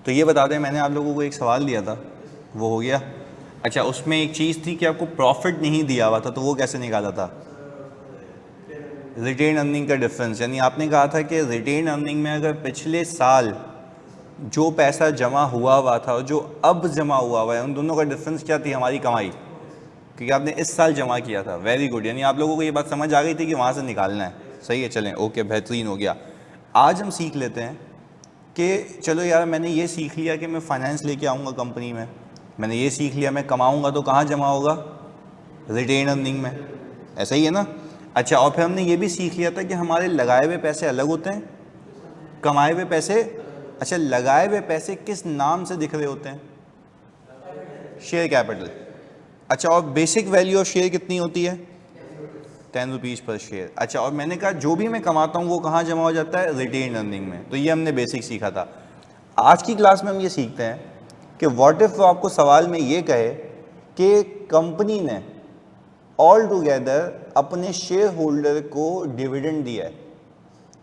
तो ये बता दें, मैंने आप लोगों को एक सवाल दिया था, वो हो गया। अच्छा, उसमें एक चीज़ थी कि आपको प्रॉफिट नहीं दिया हुआ था, तो वो कैसे निकाला था? रिटेन अर्निंग का डिफरेंस, यानी आपने कहा था कि रिटेन अर्निंग में अगर पिछले साल जो पैसा जमा हुआ था और जो अब जमा हुआ है, उन दोनों का डिफरेंस क्या थी? हमारी कमाई, क्योंकि आपने इस साल जमा किया था। वेरी गुड, यानी आप लोगों को ये बात समझ आ गई थी कि वहाँ से निकालना है। सही है, चलें, ओके, बेहतरीन हो गया। आज हम सीख लेते हैं कि चलो यार, मैंने ये सीख लिया कि मैं फाइनेंस लेके आऊँगा कंपनी में, मैंने ये सीख लिया मैं कमाऊँगा तो कहाँ जमा होगा? रिटेन अर्निंग में, ऐसा ही है ना? अच्छा, और फिर हमने ये भी सीख लिया था कि हमारे लगाए हुए पैसे अलग होते हैं, कमाए हुए पैसे। अच्छा, लगाए हुए पैसे किस नाम से दिख रहे होते हैं? Share capital. अच्छा, और बेसिक वैल्यू ऑफ शेयर कितनी होती है? 10 रुपीज़ पर शेयर। अच्छा, और मैंने कहा जो भी मैं कमाता हूँ वो कहाँ जमा हो जाता है? रिटेन अर्निंग में। तो ये हमने बेसिक सीखा था। आज की क्लास में हम ये सीखते हैं कि व्हाट इफ आपको सवाल में ये कहे कि कंपनी ने ऑल टुगेदर अपने शेयर होल्डर को डिविडेंड दिया है।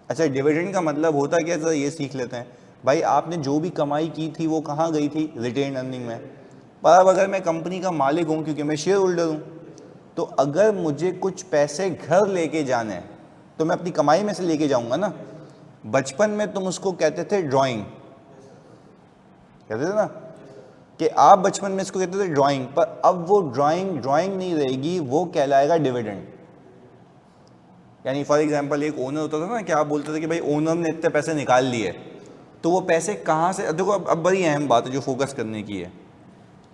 अच्छा, डिविडेंड का मतलब होता क्या है, ये सीख लेते हैं। भाई, आपने जो भी कमाई की थी वो कहाँ गई थी? रिटेन अर्निंग में। पर अब अगर मैं कंपनी का मालिक हूँ, क्योंकि मैं शेयर होल्डर हूँ, तो अगर मुझे कुछ पैसे घर लेके जाने हैं तो मैं अपनी कमाई में से लेके जाऊंगा ना। बचपन में तुम उसको कहते थे ड्राइंग, कहते थे ना कि आप बचपन में इसको कहते थे ड्राइंग, पर अब वो ड्राइंग ड्राइंग नहीं रहेगी, वो कहलाएगा डिविडेंड। यानी फॉर एग्जांपल एक ओनर होता था ना कि आप बोलते थे कि भाई ओनर ने इतने पैसे निकाल लिए, तो वो पैसे कहाँ से? देखो, अब बड़ी अहम बात है जो फोकस करने की है।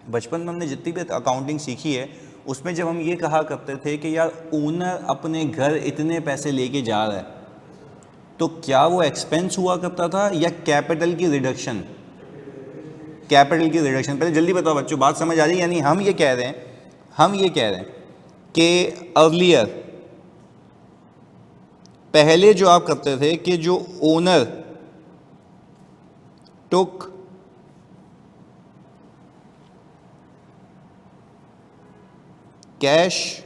बचपन में हमने जितनी भी अकाउंटिंग सीखी है उसमें जब हम ये कहा करते थे कि यार ओनर अपने घर इतने पैसे लेके जा रहा है, तो क्या वो एक्सपेंस हुआ करता था या कैपिटल की रिडक्शन? कैपिटल की रिडक्शन। पहले जल्दी बताओ बच्चों, बात समझ आ रही है? यानी हम ये कह रहे हैं कि अर्लियर, पहले जो आप करते थे कि जो owner took cash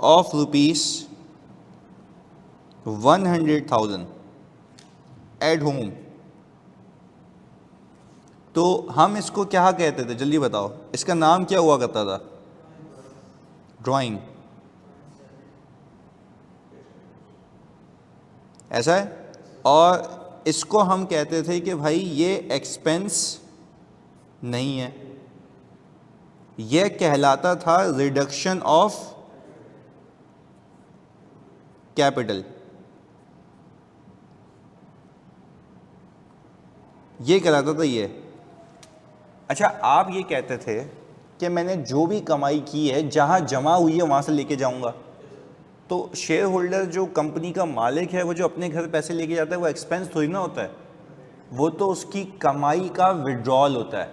of ₹100,000 at home, तो हम इसको क्या कहते थे? जल्दी बताओ, इसका नाम क्या हुआ करता था? ड्राइंग, ऐसा है। और इसको हम कहते थे कि भाई ये एक्सपेंस नहीं है, यह कहलाता था रिडक्शन ऑफ कैपिटल। ये कहलाता था ये। अच्छा, आप ये कहते थे कि मैंने जो भी कमाई की है जहां जमा हुई है वहां से लेके जाऊंगा, तो शेयर होल्डर जो कंपनी का मालिक है वो जो अपने घर पैसे लेके जाता है वो एक्सपेंस थोड़ी ना होता है, वो तो उसकी कमाई का विड्रॉल होता है,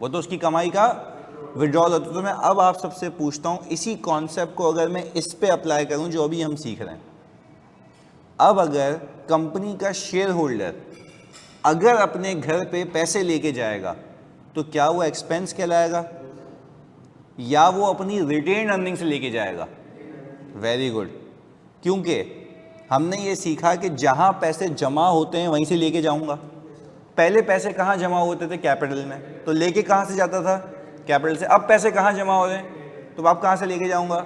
वो तो उसकी कमाई का विड्रॉल होता है। तो मैं अब आप सबसे पूछता हूँ, इसी कॉन्सेप्ट को अगर मैं इस पे अप्लाई करूँ जो अभी हम सीख रहे हैं, अब अगर कंपनी का शेयर होल्डर अगर अपने घर पे पैसे लेके जाएगा तो क्या वो एक्सपेंस कहलाएगा या वो अपनी रिटेन अर्निंग से लेके जाएगा? वेरी गुड, क्योंकि हमने ये सीखा कि जहां पैसे जमा होते हैं वहीं से लेके जाऊंगा। पहले पैसे कहाँ जमा होते थे? कैपिटल में, तो लेके कहाँ से जाता था? कैपिटल से। अब पैसे कहाँ जमा हो रहे हैं, तो आप कहाँ से लेके जाऊंगा?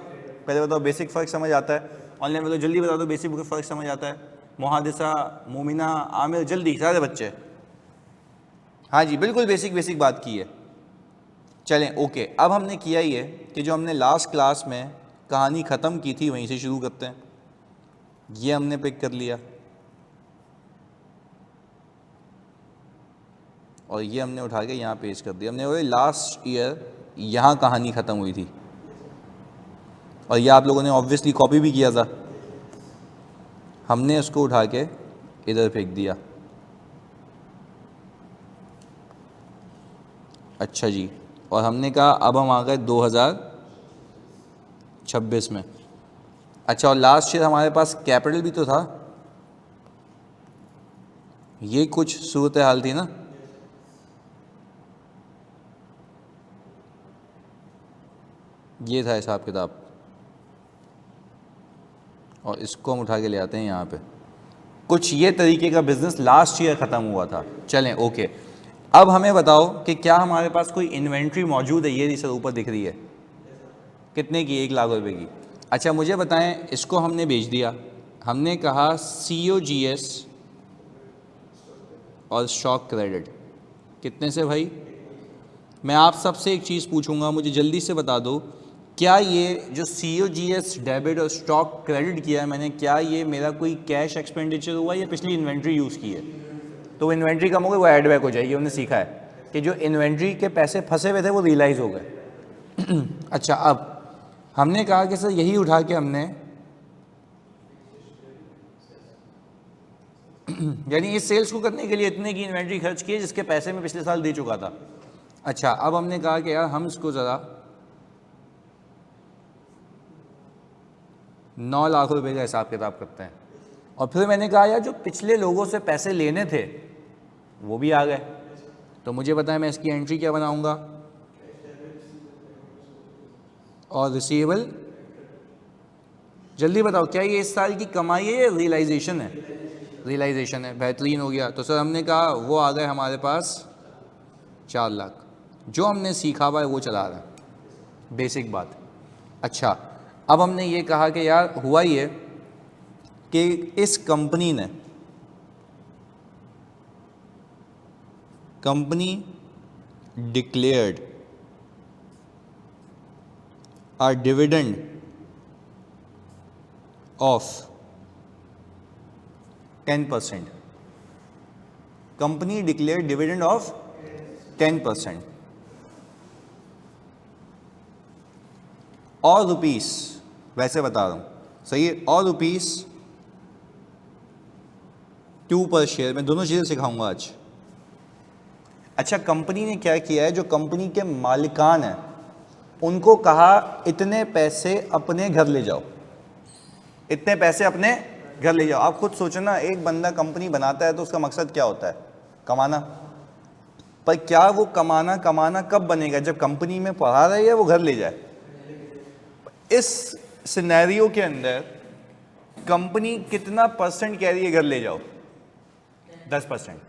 पहले बताओ, बेसिक फ़र्क समझ आता है? ऑनलाइन बताओ, जल्दी बता दो, बेसिक फ़र्क समझ आता है? मुहादिसा, मोमिना, आमिर, जल्दी सारे बच्चे। हाँ जी, बिल्कुल बेसिक बात की है। चलें, ओके, अब हमने किया ये कि जो हमने लास्ट क्लास में कहानी ख़त्म की थी वहीं से शुरू करते हैं। ये हमने पिक कर लिया और ये हमने उठा के यहाँ पेश कर दिया। हमने बोले लास्ट ईयर यहाँ कहानी ख़त्म हुई थी और ये आप लोगों ने ऑब्वियसली कॉपी भी किया था। हमने उसको उठा के इधर फेंक दिया। अच्छा जी, और हमने कहा अब हम आ गए 2026 में। अच्छा, और लास्ट ईयर हमारे पास कैपिटल भी तो था, ये कुछ सूरत हाल थी ना? ये था हिसाब किताब, और इसको हम उठा के ले आते हैं यहाँ पे। कुछ ये तरीके का बिजनेस लास्ट ईयर ख़त्म हुआ था। चलें, ओके, अब हमें बताओ कि क्या हमारे पास कोई इन्वेंट्री मौजूद है? ये सर ऊपर दिख रही है, कितने की? 1,00,000 रुपए की। अच्छा मुझे बताएं, इसको हमने बेच दिया, हमने कहा COGS और स्टॉक क्रेडिट, कितने से भाई? मैं आप सबसे एक चीज़ पूछूंगा, मुझे जल्दी से बता दो, क्या ये जो COGS डेबिट और स्टॉक क्रेडिट किया है मैंने, क्या ये मेरा कोई कैश एक्सपेंडिचर हुआ या पिछली इन्वेंट्री यूज़ की है? तो इन्वेंट्री कम हो गई, वो एड बैक हो जाएगी। हमने सीखा है कि जो इन्वेंट्री के पैसे फंसे हुए थे वो रियलाइज़ हो गए। अच्छा, अब हमने कहा कि सर यही उठा के हमने यानी इस सेल्स को करने के लिए इतने की इन्वेंट्री खर्च की जिसके पैसे में पिछले साल दे चुका था। अच्छा, अब हमने कहा कि यार हम इसको ज़रा 9 लाख रुपए का हिसाब किताब करते हैं। और फिर मैंने कहा यार जो पिछले लोगों से पैसे लेने थे वो भी आ गए, तो मुझे बताएं मैं इसकी एंट्री क्या बनाऊंगा? और रिसीवेबल, जल्दी बताओ क्या ये इस साल की कमाई है या रियलाइजेशन है? रियलाइजेशन है, बेहतरीन हो गया। तो सर हमने कहा वो आ गए हमारे पास 4 लाख, जो हमने सीखा हुआ है वो चला रहा है, बेसिक बात। अच्छा, अब हमने ये कहा कि यार हुआ ये कि इस कंपनी ने declared a dividend of 10%. Company declare dividend of 10%। और रुपीस, वैसे बता रहा हूं, सही है, और रुपीस 2 पर शेयर। मैं दोनों चीज़ें सिखाऊंगा आज। अच्छा, कंपनी ने क्या किया है, जो कंपनी के मालिकान हैं उनको कहा इतने पैसे अपने घर ले जाओ, इतने पैसे अपने घर ले जाओ। आप खुद सोचो ना, एक बंदा कंपनी बनाता है तो उसका मकसद क्या होता है? कमाना। पर क्या वो कमाना कब बनेगा? जब कंपनी में पढ़ा रहे या वो घर ले जाए? इस सिनेरियो के अंदर कंपनी कितना परसेंट कह रही है घर ले जाओ? 10%।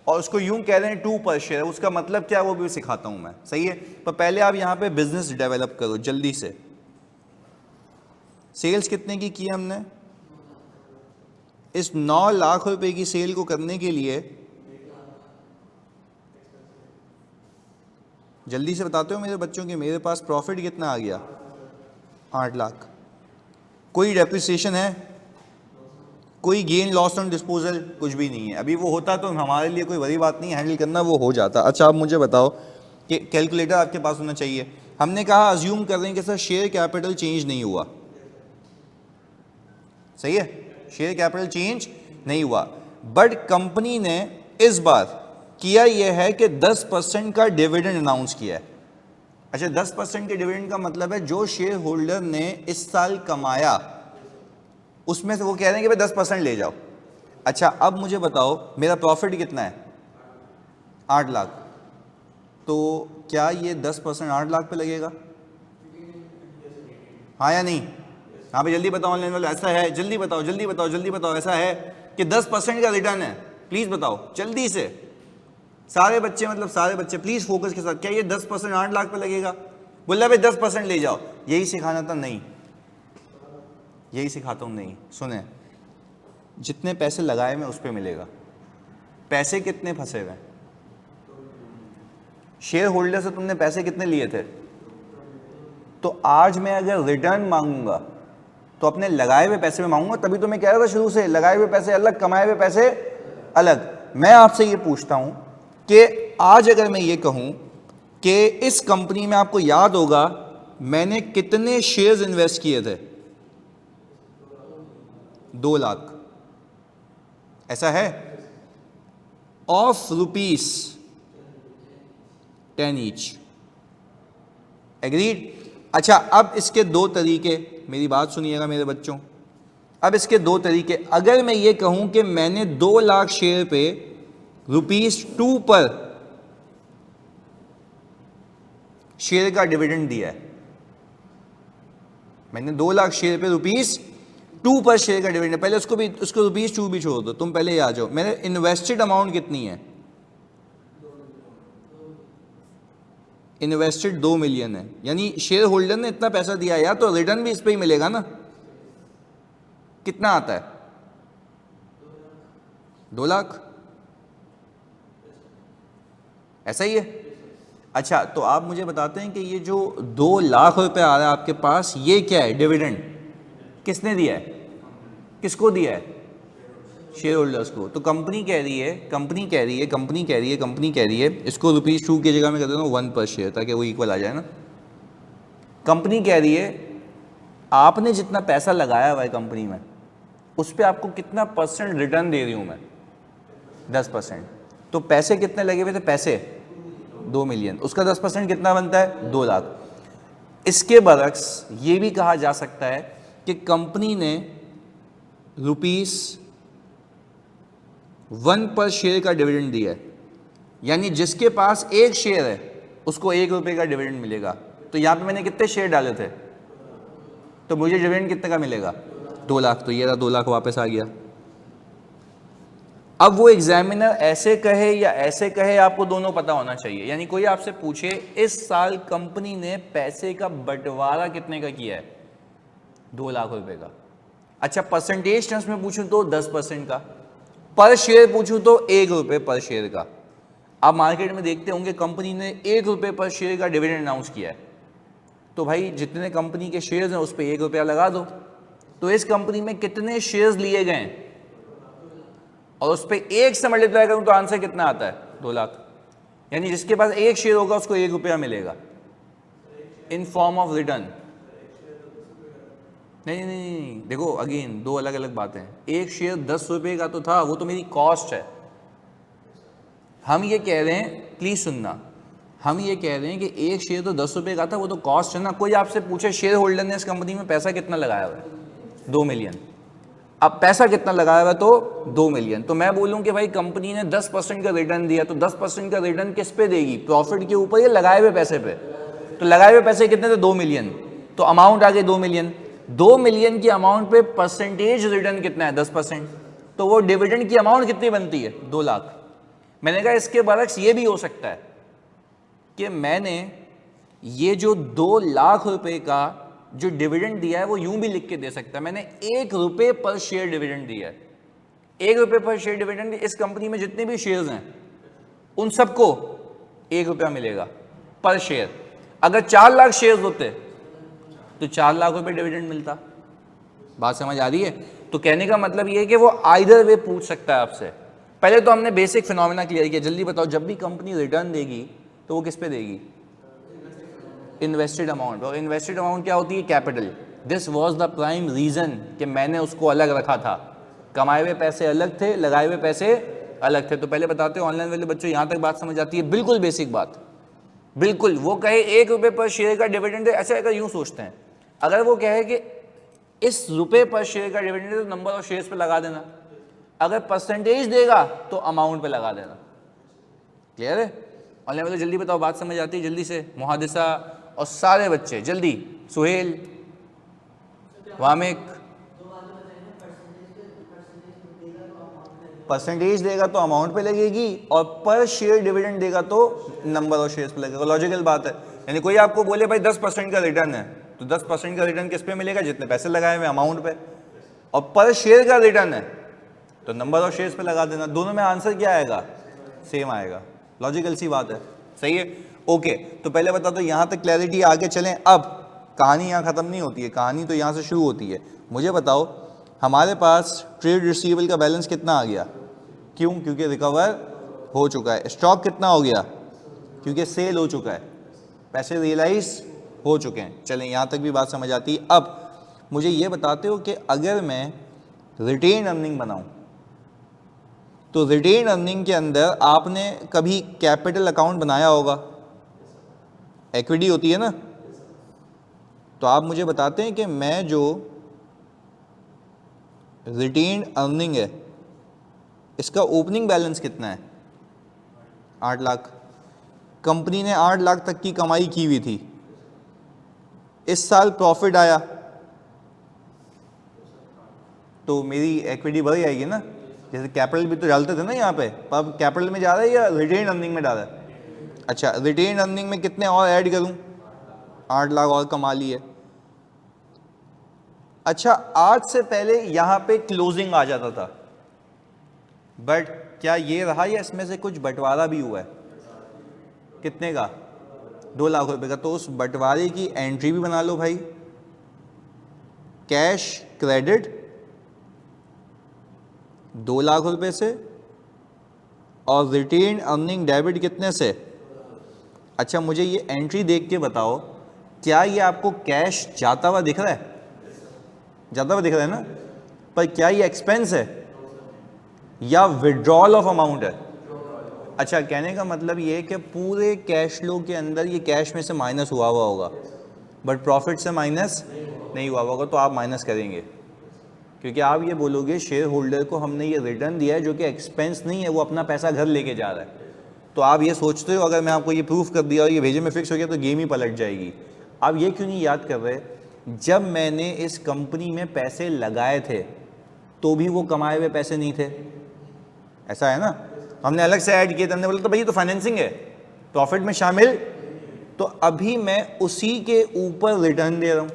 और उसको यूं कह रहे हैं 2 पर शेयर, उसका मतलब क्या है वो भी सिखाता हूं मैं, सही है। पर पहले आप यहां पे बिजनेस डेवलप करो जल्दी से। सेल्स कितने की हमने? इस 9 लाख रुपए की सेल को करने के लिए जल्दी से बताते हो मेरे बच्चों के, मेरे पास प्रॉफिट कितना आ गया? 8 लाख। कोई डेप्रिसिएशन है? कोई गेन लॉस ऑन डिस्पोजल? कुछ भी नहीं है। अभी वो होता तो हमारे लिए कोई बड़ी बात नहीं, हैंडल करना वो हो जाता। अच्छा, आप मुझे बताओ कि कैलकुलेटर आपके पास होना चाहिए। हमने कहा अज्यूम कर रहे हैं कि सर शेयर कैपिटल चेंज नहीं हुआ, सही है, शेयर कैपिटल चेंज नहीं हुआ, बट कंपनी ने इस बार किया यह है कि 10% का डिविडेंड अनाउंस किया है। अच्छा, 10% के डिविडेंड का मतलब है जो शेयर होल्डर ने इस साल कमाया उसमें से वो कह रहे हैं कि भाई 10% ले जाओ। अच्छा, अब मुझे बताओ मेरा प्रॉफिट कितना है? 8 लाख। तो क्या ये 10% 8 लाख पे लगेगा? हाँ या नहीं? हाँ भाई जल्दी बताओ ऑनलाइन वाले, ऐसा है? जल्दी बताओ जल्दी बताओ जल्दी बताओ, ऐसा है कि 10% का रिटर्न है? प्लीज बताओ जल्दी से, सारे बच्चे, मतलब सारे बच्चे प्लीज फोकस के साथ। क्या ये 10% 8 लाख पे लगेगा? बोला भाई 10% ले जाओ, यही सिखाना था? नहीं, यही सिखाता हूं। नहीं, सुने, जितने पैसे लगाए में उस पे मिलेगा। पैसे कितने फंसे हुए? शेयर होल्डर से तुमने पैसे कितने लिए थे? तो आज मैं अगर रिटर्न मांगूंगा तो अपने लगाए हुए पैसे में मांगूंगा। तभी तो मैं कह रहा था शुरू से, लगाए हुए पैसे अलग, कमाए हुए पैसे अलग। मैं आपसे ये पूछता हूं कि आज अगर मैं ये कहूं कि इस कंपनी में, आपको याद होगा मैंने कितने शेयर्स इन्वेस्ट किए थे? 2 लाख, ऐसा है, ऑफ ₹10 ईच। एग्रीड? अच्छा, अब इसके 2 तरीके, मेरी बात सुनिएगा मेरे बच्चों, अब इसके 2 तरीके। अगर मैं ये कहूं कि मैंने 2 लाख शेयर पे ₹2 पर शेयर का डिविडेंड दिया है, मैंने 2 लाख शेयर पे ₹2 पर शेयर का डिविडेंड, पहले उसको ₹2 भी छोड़ दो, तुम पहले ही आ जाओ। मैंने इन्वेस्टेड अमाउंट कितनी है? इन्वेस्टेड 2 मिलियन है, यानी शेयर होल्डर ने इतना पैसा दिया यार, तो रिटर्न भी इस पे ही मिलेगा ना। कितना आता है? 2 लाख, ऐसा ही है। अच्छा, तो आप मुझे बताते हैं कि ये जो 2 लाख रुपए आ रहा है आपके पास, ये क्या है? डिविडेंड। किसने दिया है? किसको दिया है? शेयर होल्डर्स को। तो कंपनी कह रही है, इसको ₹2 की जगह में कर देता हूँ 1 पर शेयर, ताकि वो इक्वल आ जाए ना। कंपनी कह रही है आपने जितना पैसा लगाया हुआ है कंपनी में, उस पर आपको कितना % रिटर्न दे रही हूँ मैं? 10%। तो पैसे कितने लगे हुए थे? पैसे 2 मिलियन, उसका 10% कितना बनता है? 2 लाख। इसके बरक्स ये भी कहा जा सकता है कि कंपनी ने ₹1 पर शेयर का डिविडेंड दिया है, यानी जिसके पास 1 शेयर है उसको ₹1 का डिविडेंड मिलेगा। तो यहाँ पे मैंने कितने शेयर डाले थे, तो मुझे डिविडेंड कितने का मिलेगा? 2 लाख। तो ये रहा 2 लाख वापस आ गया। अब वो एग्जामिनर ऐसे कहे या ऐसे कहे, आपको दोनों पता होना चाहिए। यानी कोई आपसे पूछे इस साल कंपनी ने पैसे का बंटवारा कितने का किया है? 2 लाख रुपए का। अच्छा, परसेंटेज टर्म्स में पूछूं तो 10% का, पर शेयर पूछूं तो ₹1 पर शेयर का। आप मार्केट में देखते होंगे कंपनी ने ₹1 पर शेयर का डिविडेंड अनाउंस किया है, तो भाई जितने कंपनी के शेयर्स हैं उस पर ₹1 लगा दो। तो इस कंपनी में कितने शेयर्स लिए गए और उस पर 1 से मल्टीप्लाई करूं तो आंसर कितना आता है? 2 लाख। यानी जिसके पास 1 शेयर होगा उसको ₹1 मिलेगा इन फॉर्म ऑफ रिटर्न। नहीं, देखो अगेन 2 अलग अलग बातें हैं। 1 शेयर ₹10 का तो था, वो तो मेरी कॉस्ट है। हम ये कह रहे हैं, प्लीज सुनना, हम ये कह रहे हैं कि 1 शेयर तो ₹10 का था, वो तो कॉस्ट है ना। कोई आपसे पूछे शेयर होल्डर ने इस कंपनी में पैसा कितना लगाया हुआ है? 2 मिलियन। अब पैसा कितना लगाया हुआ है? तो 2 मिलियन। तो मैं बोलूं कि भाई कंपनी ने 10% का रिटर्न दिया, तो 10% का रिटर्न किस पे देगी? प्रॉफिट के ऊपर या लगाए हुए पैसे पे? तो लगाए हुए पैसे कितने थे? 2 मिलियन। तो अमाउंट आ गई 2 मिलियन। 2 मिलियन की अमाउंट पे परसेंटेज रिटर्न कितना है? 10%। तो वो डिविडेंड की अमाउंट कितनी बनती है? 2 लाख। मैंने कहा इसके बरक्स ये भी हो सकता है कि मैंने ये जो 2 लाख रुपए का जो डिविडेंड दिया है वो यूं भी लिख के दे सकता है, मैंने ₹1 पर शेयर डिविडेंड दिया है। ₹1 पर शेयर डिविडेंड, इस कंपनी में जितने भी शेयर्स हैं उन सबको ₹1 मिलेगा पर शेयर। अगर 4 लाख शेयर्स होते तो 4 लाख रुपए डिविडेंड मिलता। बात समझ आ रही है? तो कहने का मतलब ये है कि वो आइदर वे पूछ सकता है आपसे। पहले तो हमने बेसिक फिनोमेना क्लियर किया। जल्दी बताओ, जब भी कंपनी रिटर्न देगी तो वो किस पे देगी? Invested amount. और इन्वेस्टेड अमाउंट क्या होती है? Capital. This was the prime reason कि मैंने उसको अलग रखा था। कमाए हुए पैसे अलग थे, लगाए हुए पैसे अलग थे। तो पहले बताते हो ऑनलाइन वाले बच्चों, यहां तक बात समझ आती है? बिल्कुल बेसिक बात, बिल्कुल। वो कहे ₹1 पर शेयर का डिविडेंड है, अच्छा अगर यूं सोचते हैं, अगर वो कहे कि इस रुपए पर शेयर का डिविडेंड है तो नंबर ऑफ शेयर्स पे लगा देना, अगर परसेंटेज देगा तो अमाउंट पे लगा देना। क्लियर है? ऑनलाइन वाले जल्दी बताओ, बात समझ आती है? जल्दी से मुहादिसा और सारे बच्चे जल्दी। सुहेल, वामिक। परसेंटेज देगा तो अमाउंट पे लगेगी और पर शेयर डिविडेंड देगा तो नंबर ऑफ शेयर्स पे लगेगा। लॉजिकल बात है। यानी कोई आपको बोले भाई 10% का रिटर्न है, तो 10% का रिटर्न किस पे मिलेगा? जितने पैसे लगाए हुए अमाउंट पे। और पर शेयर का रिटर्न है तो नंबर ऑफ शेयर्स पे लगा देना। दोनों में आंसर क्या आएगा? सेम आएगा। लॉजिकल सी बात है। सही है? ओके। तो पहले बता दो, यहां तक क्लैरिटी। आगे चलें। अब कहानी यहां खत्म नहीं होती है, कहानी तो यहां से शुरू होती है। मुझे बताओ, हमारे पास ट्रेड रिसीवेबल का बैलेंस कितना आ गया? क्यों? क्योंकि रिकवर हो चुका है। स्टॉक कितना हो गया? क्योंकि सेल हो चुका है, पैसे रियलाइज हो चुके हैं। चलें, यहां तक भी बात समझ आती है। अब मुझे ये बताते हो कि अगर मैं रिटेन अर्निंग बनाऊं, तो रिटेन अर्निंग के अंदर आपने कभी कैपिटल अकाउंट बनाया होगा, इक्विटी होती है ना। तो आप मुझे बताते हैं कि मैं जो रिटेन अर्निंग है इसका ओपनिंग बैलेंस कितना है? 8 लाख। कंपनी ने 8 लाख तक की कमाई की हुई थी, इस साल प्रॉफिट आया तो मेरी इक्विटी बढ़ जाएगी ना। जैसे कैपिटल भी तो डालते थे ना यहाँ पे, पर अब कैपिटल में जा रहा है या रिटेन अर्निंग में डाल रहा है? अच्छा, रिटेन अर्निंग में कितने और ऐड करूं? 8 लाख और कमा लिए। अच्छा, आज से पहले यहां पे क्लोजिंग आ जाता था, बट क्या ये रहा या इसमें से कुछ बंटवारा भी हुआ है? कितने का? 2 लाख रुपए का। तो उस बंटवारे की एंट्री भी बना लो भाई, कैश क्रेडिट 2 लाख रुपए से और रिटेन अर्निंग डेबिट कितने से? अच्छा, मुझे ये एंट्री देख के बताओ, क्या ये आपको कैश जाता हुआ दिख रहा है? जाता हुआ दिख रहा है ना, पर क्या ये एक्सपेंस है या विड्रॉल ऑफ अमाउंट है? अच्छा, कहने का मतलब ये है कि पूरे कैश फ्लो के अंदर ये कैश में से माइनस हुआ होगा, बट प्रॉफिट से माइनस नहीं हुआ होगा, तो आप माइनस करेंगे, क्योंकि आप ये बोलोगे शेयर होल्डर को हमने ये रिटर्न दिया है जो कि एक्सपेंस नहीं है, वो अपना पैसा घर लेके जा रहा है। तो आप ये सोचते हो अगर मैं आपको ये प्रूफ कर दिया और ये भेजे में फिक्स हो गया तो गेम ही पलट जाएगी। आप ये क्यों नहीं याद कर रहे, जब मैंने इस कंपनी में पैसे लगाए थे तो भी वो कमाए हुए पैसे नहीं थे, ऐसा है ना? हमने अलग से ऐड किए थे, हमने बोला तो भाई तो फाइनेंसिंग है, प्रॉफिट में शामिल, तो अभी मैं उसी के ऊपर रिटर्न दे रहा हूं,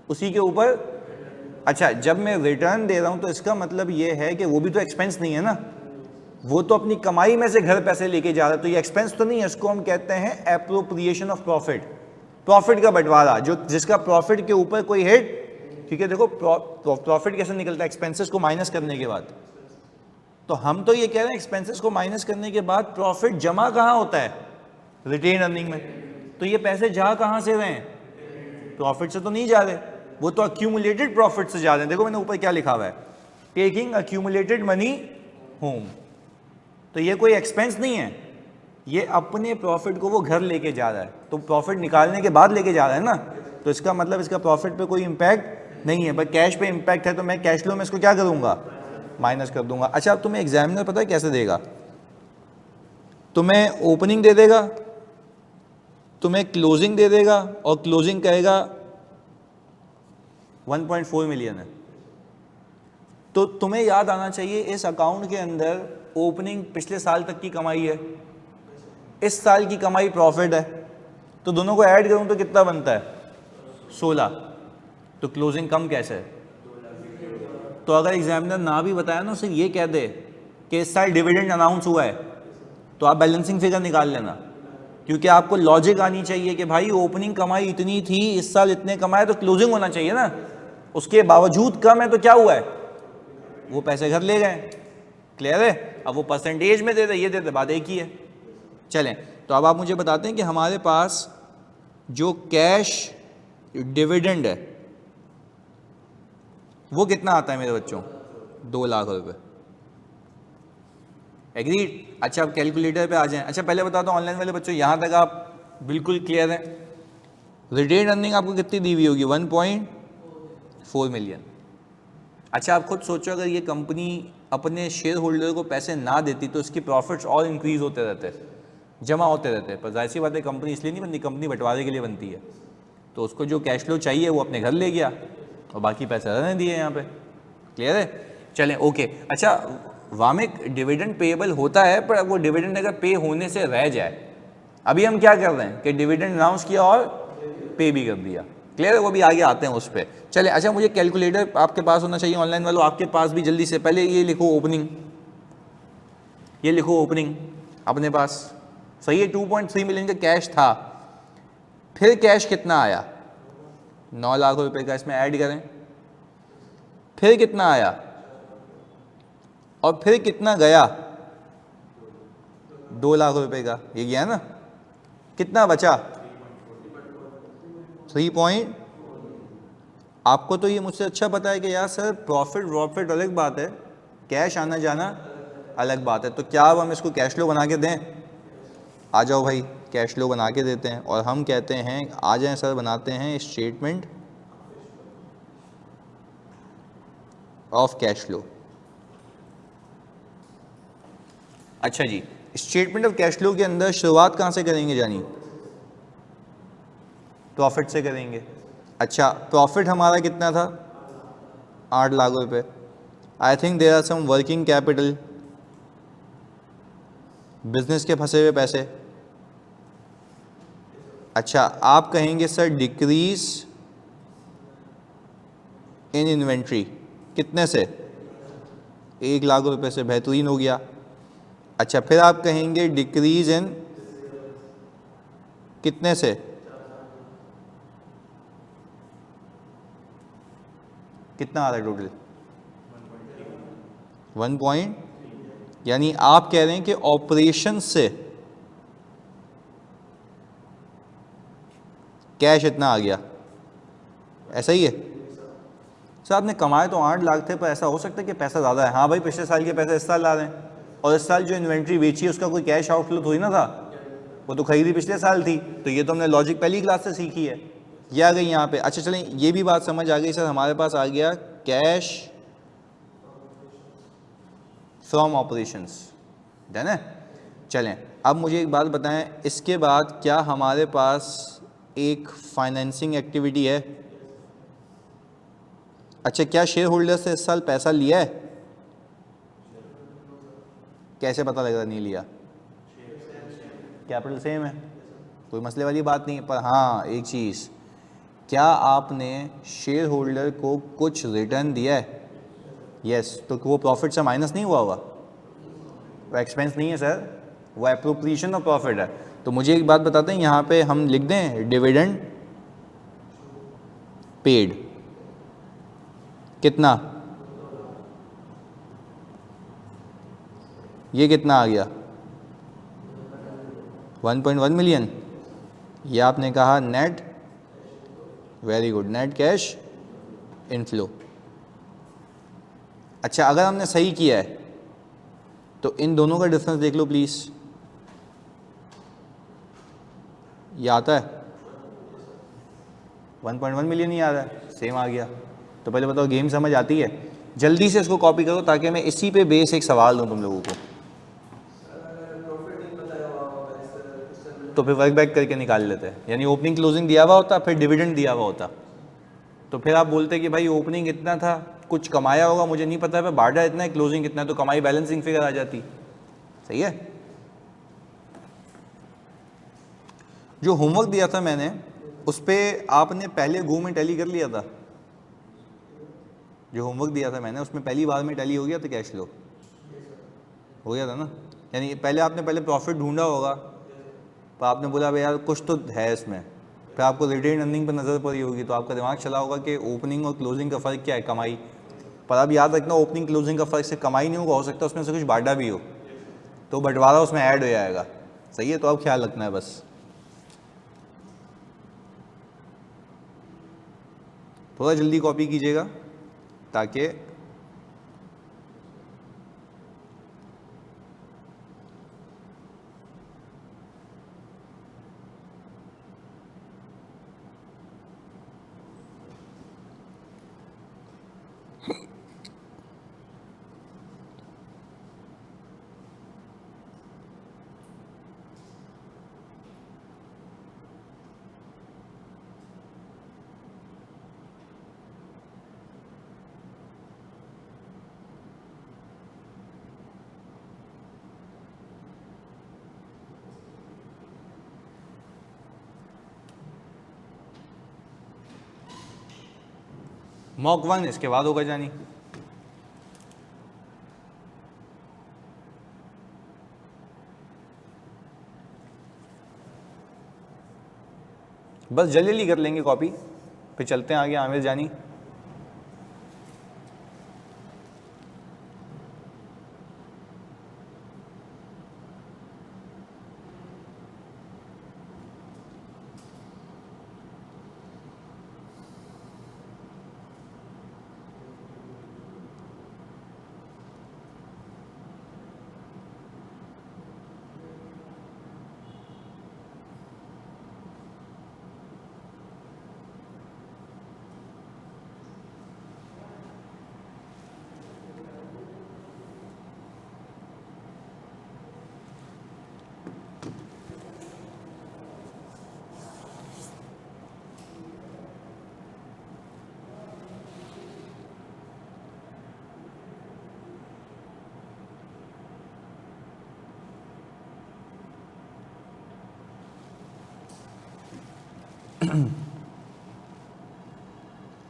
उसी के ऊपर। अच्छा, जब मैं रिटर्न दे रहा हूं तो इसका मतलब ये है कि वो भी तो एक्सपेंस नहीं है ना, वो तो अपनी कमाई में से घर पैसे लेके जा रहा है, तो ये एक्सपेंस तो नहीं है। इसको हम कहते हैं एप्रोप्रिएशन ऑफ प्रॉफिट, प्रॉफिट का बंटवारा, जो जिसका प्रॉफिट के ऊपर कोई हिट। ठीक है, देखो प्रॉफिट कैसे निकलता है, एक्सपेंसेस को माइनस करने के बाद। तो हम तो ये कह रहे हैं एक्सपेंसेस को माइनस करने के बाद प्रॉफिट जमा कहाँ होता है? रिटेन अर्निंग में। तो ये पैसे जा कहाँ से रहे हैं? प्रॉफिट से तो नहीं जा रहे, वो तो अक्यूमुलेटेड प्रॉफिट से जा रहे हैं। देखो मैंने ऊपर क्या लिखा हुआ है, टेकिंग अक्यूमुलेटेड मनी होम। तो ये कोई एक्सपेंस नहीं है, ये अपने प्रॉफिट को वो घर लेके जा रहा है, तो प्रॉफिट निकालने के बाद लेके जा रहा है ना, तो इसका मतलब इसका प्रॉफिट पे कोई इंपैक्ट नहीं है, बट कैश पे इंपैक्ट है, तो मैं कैश फ्लो में इसको क्या करूंगा? माइनस कर दूंगा। अच्छा, अब तुम्हें एग्जामिनर पता है कैसे देगा? तुम्हें ओपनिंग दे देगा, तुम्हें क्लोजिंग दे देगा, और क्लोजिंग कहेगा 1.4 मिलियन है। तो तुम्हें याद आना चाहिए इस अकाउंट के अंदर ओपनिंग पिछले साल तक की कमाई है, इस साल की कमाई प्रॉफिट है, तो दोनों को ऐड करूं तो कितना बनता है? 16। तो क्लोजिंग कम कैसे है? तो अगर एग्जामिनर ना भी बताया ना, सिर्फ ये कह दे कि इस साल डिविडेंड अनाउंस हुआ है, तो आप बैलेंसिंग फिगर निकाल लेना, क्योंकि आपको लॉजिक आनी चाहिए कि भाई ओपनिंग कमाई इतनी थी, इस साल इतने कमाए, तो क्लोजिंग होना चाहिए ना, उसके बावजूद कम है, तो क्या हुआ है? वो पैसे घर ले गए। क्लियर है? अब वो परसेंटेज में दे दे, ये दे दे, बात एक ही है। चलें, तो अब आप मुझे बताते हैं कि हमारे पास जो कैश डिविडेंड है वो कितना आता है मेरे बच्चों? 2 लाख रुपए। एग्रीड? अच्छा, अब कैलकुलेटर पे आ जाएं। अच्छा, पहले बता दो ऑनलाइन वाले बच्चों, यहां तक आप बिल्कुल क्लियर हैं? रिटेन अर्निंग आपको कितनी दी हुई होगी? 1.4 मिलियन। अच्छा, आप खुद सोचो, अगर ये कंपनी अपने शेयर होल्डर को पैसे ना देती तो इसकी प्रॉफिट्स और इंक्रीज होते रहते, जमा होते रहते। पर जाहिर सी बात है, कंपनी इसलिए नहीं बनती, कंपनी बंटवारे के लिए बनती है, तो उसको जो कैश फ्लो चाहिए वो अपने घर ले गया और बाकी पैसे रहने दिए यहाँ पे। क्लियर है? चलें, ओके। अच्छा, वामिक डिविडेंड पेएबल होता है, पर वो डिविडेंड अगर पे होने से रह जाए, अभी हम क्या कर रहे हैं कि डिविडेंड अनाउंस किया और पे भी कर दिया। क्लियर है? वो भी आगे आते हैं उस पर। चले, अच्छा, मुझे कैलकुलेटर आपके पास होना चाहिए, ऑनलाइन वालों आपके पास भी जल्दी से। पहले ये लिखो ओपनिंग, ये लिखो ओपनिंग अपने पास। सही है, 2.3 मिलियन का कैश था, फिर कैश कितना आया? 9 लाख रुपए का, इसमें ऐड करें, फिर कितना आया और फिर कितना गया? 2 लाख रुपए का, ये गया ना, कितना बचा? 3 आपको तो ये मुझसे अच्छा पता है कि यार सर प्रॉफिट अलग बात है, कैश आना जाना अलग बात है। तो क्या अब हम इसको कैश फ्लो बना के दें? आ जाओ भाई, कैश फ्लो बना के देते हैं, और हम कहते हैं आ जाएं सर, बनाते हैं स्टेटमेंट ऑफ कैश फ्लो। अच्छा जी, स्टेटमेंट ऑफ कैश फ्लो के अंदर शुरुआत कहाँ से करेंगे जानी? प्रॉफिट से करेंगे। अच्छा, प्रॉफिट हमारा कितना था? 8 लाख रुपए। I think there are some working capital, business के फंसे हुए पैसे, अच्छा, आप कहेंगे सर डिक्रीज इन इन्वेंट्री कितने से? 1 लाख रुपए से, बेहतरीन हो गया। अच्छा, फिर आप कहेंगे डिक्रीज इन कितने से? कितना आ रहा है टोटल? 1 पॉइंट, यानी आप कह रहे हैं कि ऑपरेशन से कैश इतना आ गया, ऐसा ही है? सर आपने कमाए तो 8 लाख थे, पर ऐसा हो सकता है कि पैसा ज़्यादा है। हाँ भाई, पिछले साल के पैसे इस साल ला रहे हैं, और इस साल जो इन्वेंट्री बेची है उसका कोई कैश आउटफ्लो थोड़ी ना था, वो तो खरीदी पिछले साल थी। तो ये तो हमने लॉजिक पहली क्लास से सीखी है, ये आ गई यहाँ पे। अच्छा चलें, ये भी बात समझ आ गई सर, हमारे पास आ गया कैश फ्रॉम ऑपरेशंस, डन है। चलें, अब मुझे एक बात बताएं, इसके बाद क्या हमारे पास एक फाइनेंसिंग एक्टिविटी है? अच्छा, क्या शेयर होल्डर से इस साल पैसा लिया है? कैसे पता लग रहा नहीं लिया? कैपिटल सेम है, कोई मसले वाली बात नहीं है। पर हाँ एक चीज़, क्या आपने शेयर होल्डर को कुछ रिटर्न दिया है? यस, तो वो प्रॉफिट से माइनस नहीं हुआ? वो एक्सपेंस नहीं है सर, वो एप्रोप्रिएशन ऑफ प्रॉफिट है। तो मुझे एक बात बताते हैं, यहाँ पे हम लिख दें डिविडेंड पेड कितना? ये कितना आ गया? 1.1 मिलियन। ये आपने कहा net, very good, net cash inflow. अच्छा, अगर हमने सही किया है तो इन दोनों का डिफरेंस देख लो प्लीज़, ये आता है 1.1 मिलियन ही आ रहा है, सेम आ गया। तो पहले बताओ गेम समझ आती है? जल्दी से इसको कॉपी करो ताकि मैं इसी पे बेस एक सवाल दूं तुम लोगों को। तो फिर वर्क बैक करके निकाल लेते हैं, यानी ओपनिंग क्लोजिंग दिया हुआ होता, फिर डिविडेंड दिया हुआ होता, तो फिर आप बोलते कि भाई ओपनिंग इतना था, कुछ कमाया होगा मुझे नहीं पता है, बाटा इतना है, क्लोजिंग कितना है, तो कमाई बैलेंसिंग फिगर आ जाती। सही है। जो होमवर्क दिया था मैंने उस पर आपने पहले गो में टैली कर लिया था? जो होमवर्क दिया था मैंने उसमें पहली बार में टैली हो गया था कैश फ्लो? हो गया था ना? यानी पहले प्रॉफिट ढूंढा होगा, तो आपने बोला भाई यार कुछ तो है इसमें, फिर आपको रिटेन अर्निंग पर नज़र पड़ी होगी, तो आपका दिमाग चला होगा कि ओपनिंग और क्लोजिंग का फ़र्क क्या है, कमाई। पर अब याद रखना, ओपनिंग क्लोजिंग का फ़र्क से कमाई नहीं होगा, हो सकता है उसमें से कुछ बाटा भी हो, तो बंटवारा उसमें ऐड हो जाएगा। सही है, तो अब ख्याल रखना है बस, थोड़ा जल्दी कॉपी कीजिएगा ताकि मॉक 1 इसके बाद होगा जानी। बस जल्दी जल्दी कर लेंगे कॉपी, फिर चलते हैं आगे। आमिर जानी,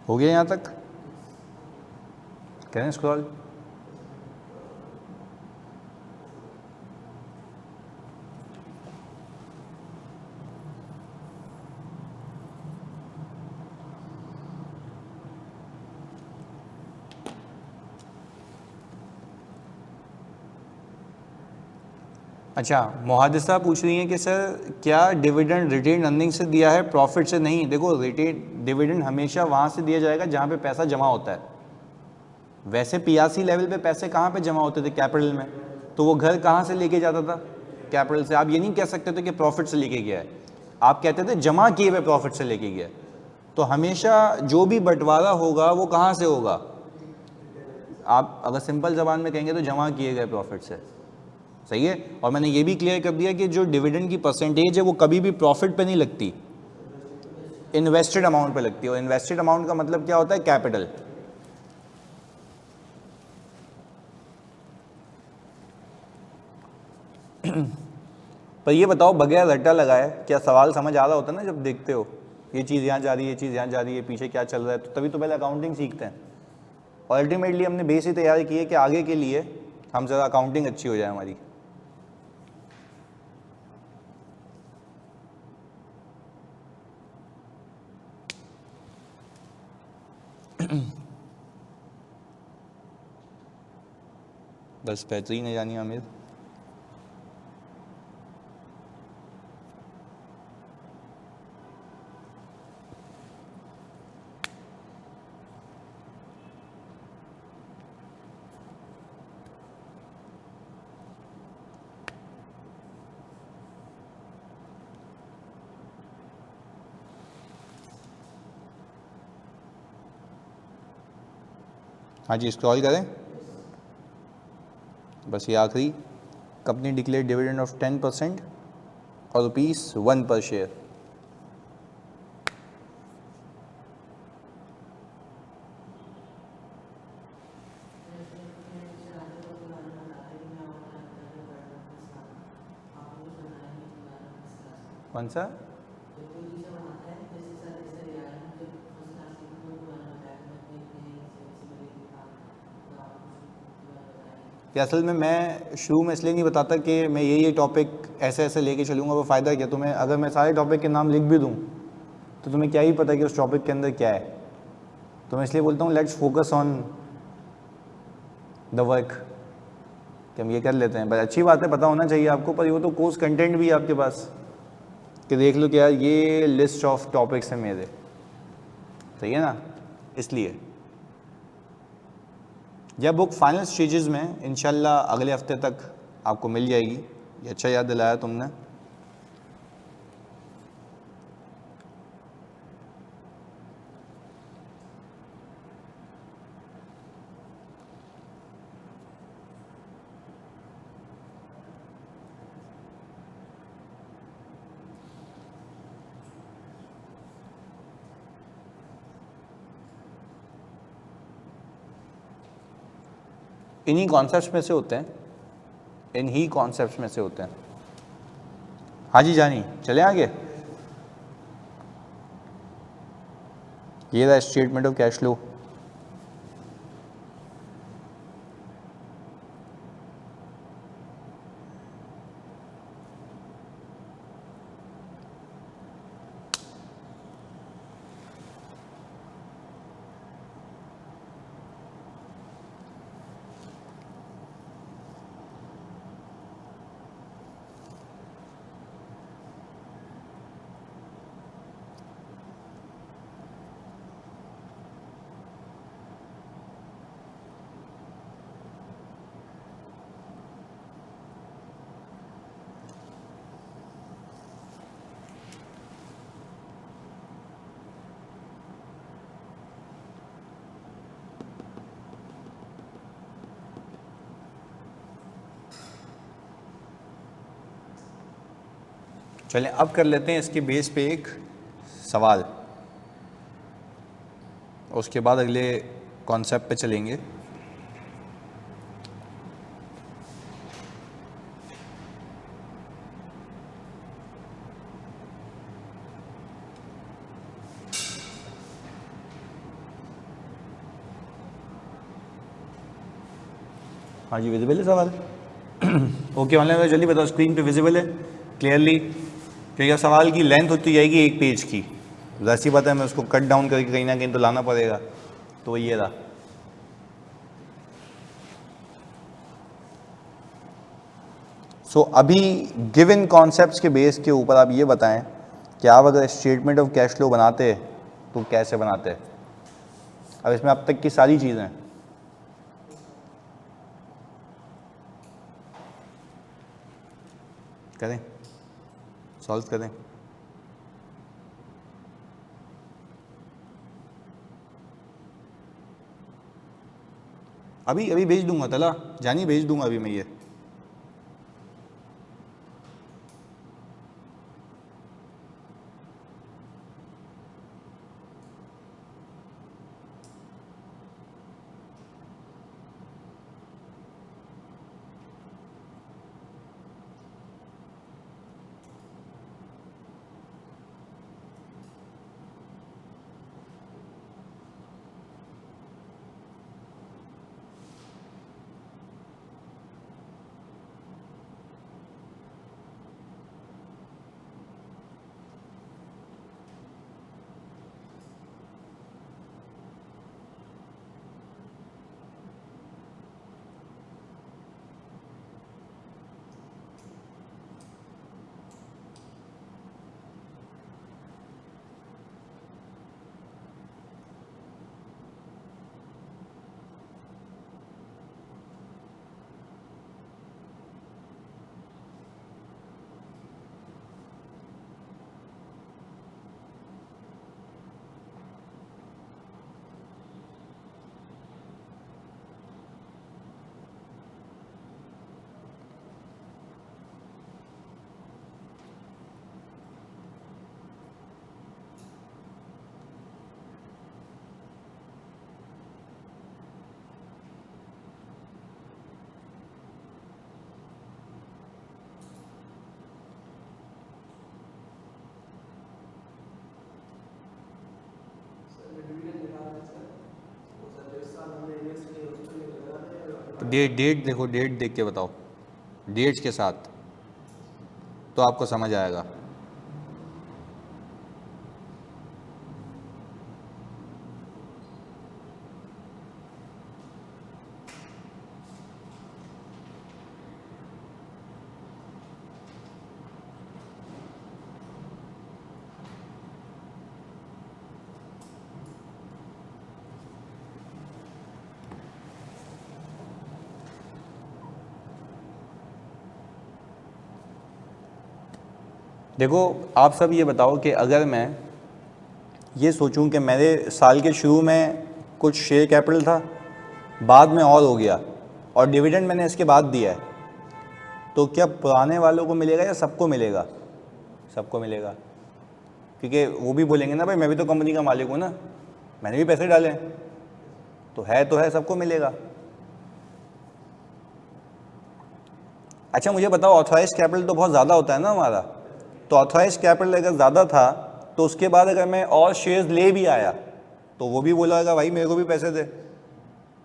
हो गया यहाँ तक? करें स्क्रॉल? अच्छा, मुहादिसा पूछ रही हैं कि सर क्या डिविडेंड रिटेन अर्निंग से दिया है, प्रॉफिट से नहीं? देखो, रिटेन डिविडेंड हमेशा वहाँ से दिया जाएगा जहाँ पे पैसा जमा होता है। वैसे पीआरसी लेवल पे पैसे कहाँ पे जमा होते थे? कैपिटल में। तो वो घर कहाँ से लेके जाता था? कैपिटल से। आप ये नहीं कह सकते थे कि प्रॉफिट से लेके गया है, आप कहते थे जमा किए हुए प्रॉफिट से लेके गया। तो हमेशा जो भी बंटवारा होगा वो कहाँ से होगा? आप अगर सिंपल जबान में कहेंगे तो जमा किए गए प्रॉफिट से। सही है। और मैंने ये भी क्लियर कर दिया कि जो डिविडेंड की परसेंटेज है वो कभी भी प्रॉफिट पे नहीं लगती, इन्वेस्टेड अमाउंट पे लगती है। और इन्वेस्टेड अमाउंट का मतलब क्या होता है? कैपिटल। पर ये बताओ, बगैर रट्टा लगाए क्या सवाल समझ आ रहा होता है ना? जब देखते हो ये चीज़ यहाँ जा रही है, ये चीज़ यहाँ जा रही है, पीछे क्या चल रहा है, तो तभी तो पहले अकाउंटिंग सीखते हैं। और अल्टीमेटली हमने बेस ही तैयारी की है कि आगे के लिए हम ज़रा अकाउंटिंग अच्छी हो जाए हमारी। बस बेहतरीन है जानी आमिर। हाँ जी, स्क्रॉल करें। बस ये आखिरी, कंपनी डिक्लेयर डिविडेंड ऑफ 10% और ₹1 पर शेयर। कौन सा? कि असल में मैं शुरू में इसलिए नहीं बताता कि मैं ये टॉपिक ऐसे ऐसे लेके चलूँगा, वो फ़ायदा क्या तुम्हें? अगर मैं सारे टॉपिक के नाम लिख भी दूँ तो तुम्हें क्या ही पता कि उस टॉपिक के अंदर क्या है। तो मैं इसलिए बोलता हूँ let's focus on the work, कि हम ये कर लेते हैं। बस अच्छी बात है, पता होना चाहिए आपको। पर वो तो कोर्स कंटेंट भी है आपके पास कि देख लो कि यार ये लिस्ट ऑफ टॉपिक्स हैं मेरे। सही है ना? इसलिए यह बुक फाइनल स्टेजेस में इंशाल्लाह अगले हफ्ते तक आपको मिल जाएगी। ये अच्छा याद दिलाया तुमने। इन्हीं कॉन्सेप्ट्स में से होते हैं, इन्हीं कॉन्सेप्ट्स में से होते हैं। हाँ जी जानी, चले आगे। ये रहा स्टेटमेंट ऑफ कैश फ्लो। चलें अब कर लेते हैं इसके बेस पे एक सवाल, उसके बाद अगले कॉन्सेप्ट पे चलेंगे। हाँ जी, विजिबल है सवाल? ओके, ऑनलाइन वाले जल्दी बताओ, स्क्रीन पे विजिबल है क्लियरली? क्योंकि सवाल की लेंथ होती जाएगी एक पेज की, वैसी बात है, मैं उसको कट डाउन करके कहीं ना कहीं तो लाना पड़ेगा, तो ये रहा। सो अभी गिवन कॉन्सेप्ट्स के बेस के ऊपर आप ये बताएं कि आप अगर स्टेटमेंट ऑफ कैश फ्लो बनाते तो कैसे बनाते हैं? अब इसमें अब तक की सारी चीज़ें करें, सॉल्व करें। अभी अभी भेज दूंगा तला, जानी भेज दूंगा अभी मैं ये। डेट देखो, डेट देख के बताओ, डेट्स के साथ तो आपको समझ आएगा। देखो आप सब ये बताओ कि अगर मैं ये सोचूं कि मेरे साल के शुरू में कुछ शेयर कैपिटल था, बाद में और हो गया, और डिविडेंड मैंने इसके बाद दिया है, तो क्या पुराने वालों को मिलेगा या सबको मिलेगा? सबको मिलेगा, क्योंकि वो भी बोलेंगे ना भाई मैं भी तो कंपनी का मालिक हूँ ना, मैंने भी पैसे डाले हैं, तो है सबको मिलेगा। अच्छा मुझे बताओ, ऑथराइज कैपिटल तो बहुत ज़्यादा होता है ना हमारा, तो ऑथराइज कैपिटल अगर ज़्यादा था तो उसके बाद अगर मैं और शेयर्स ले भी आया तो वो भी बोलेगा भाई मेरे को भी पैसे दे।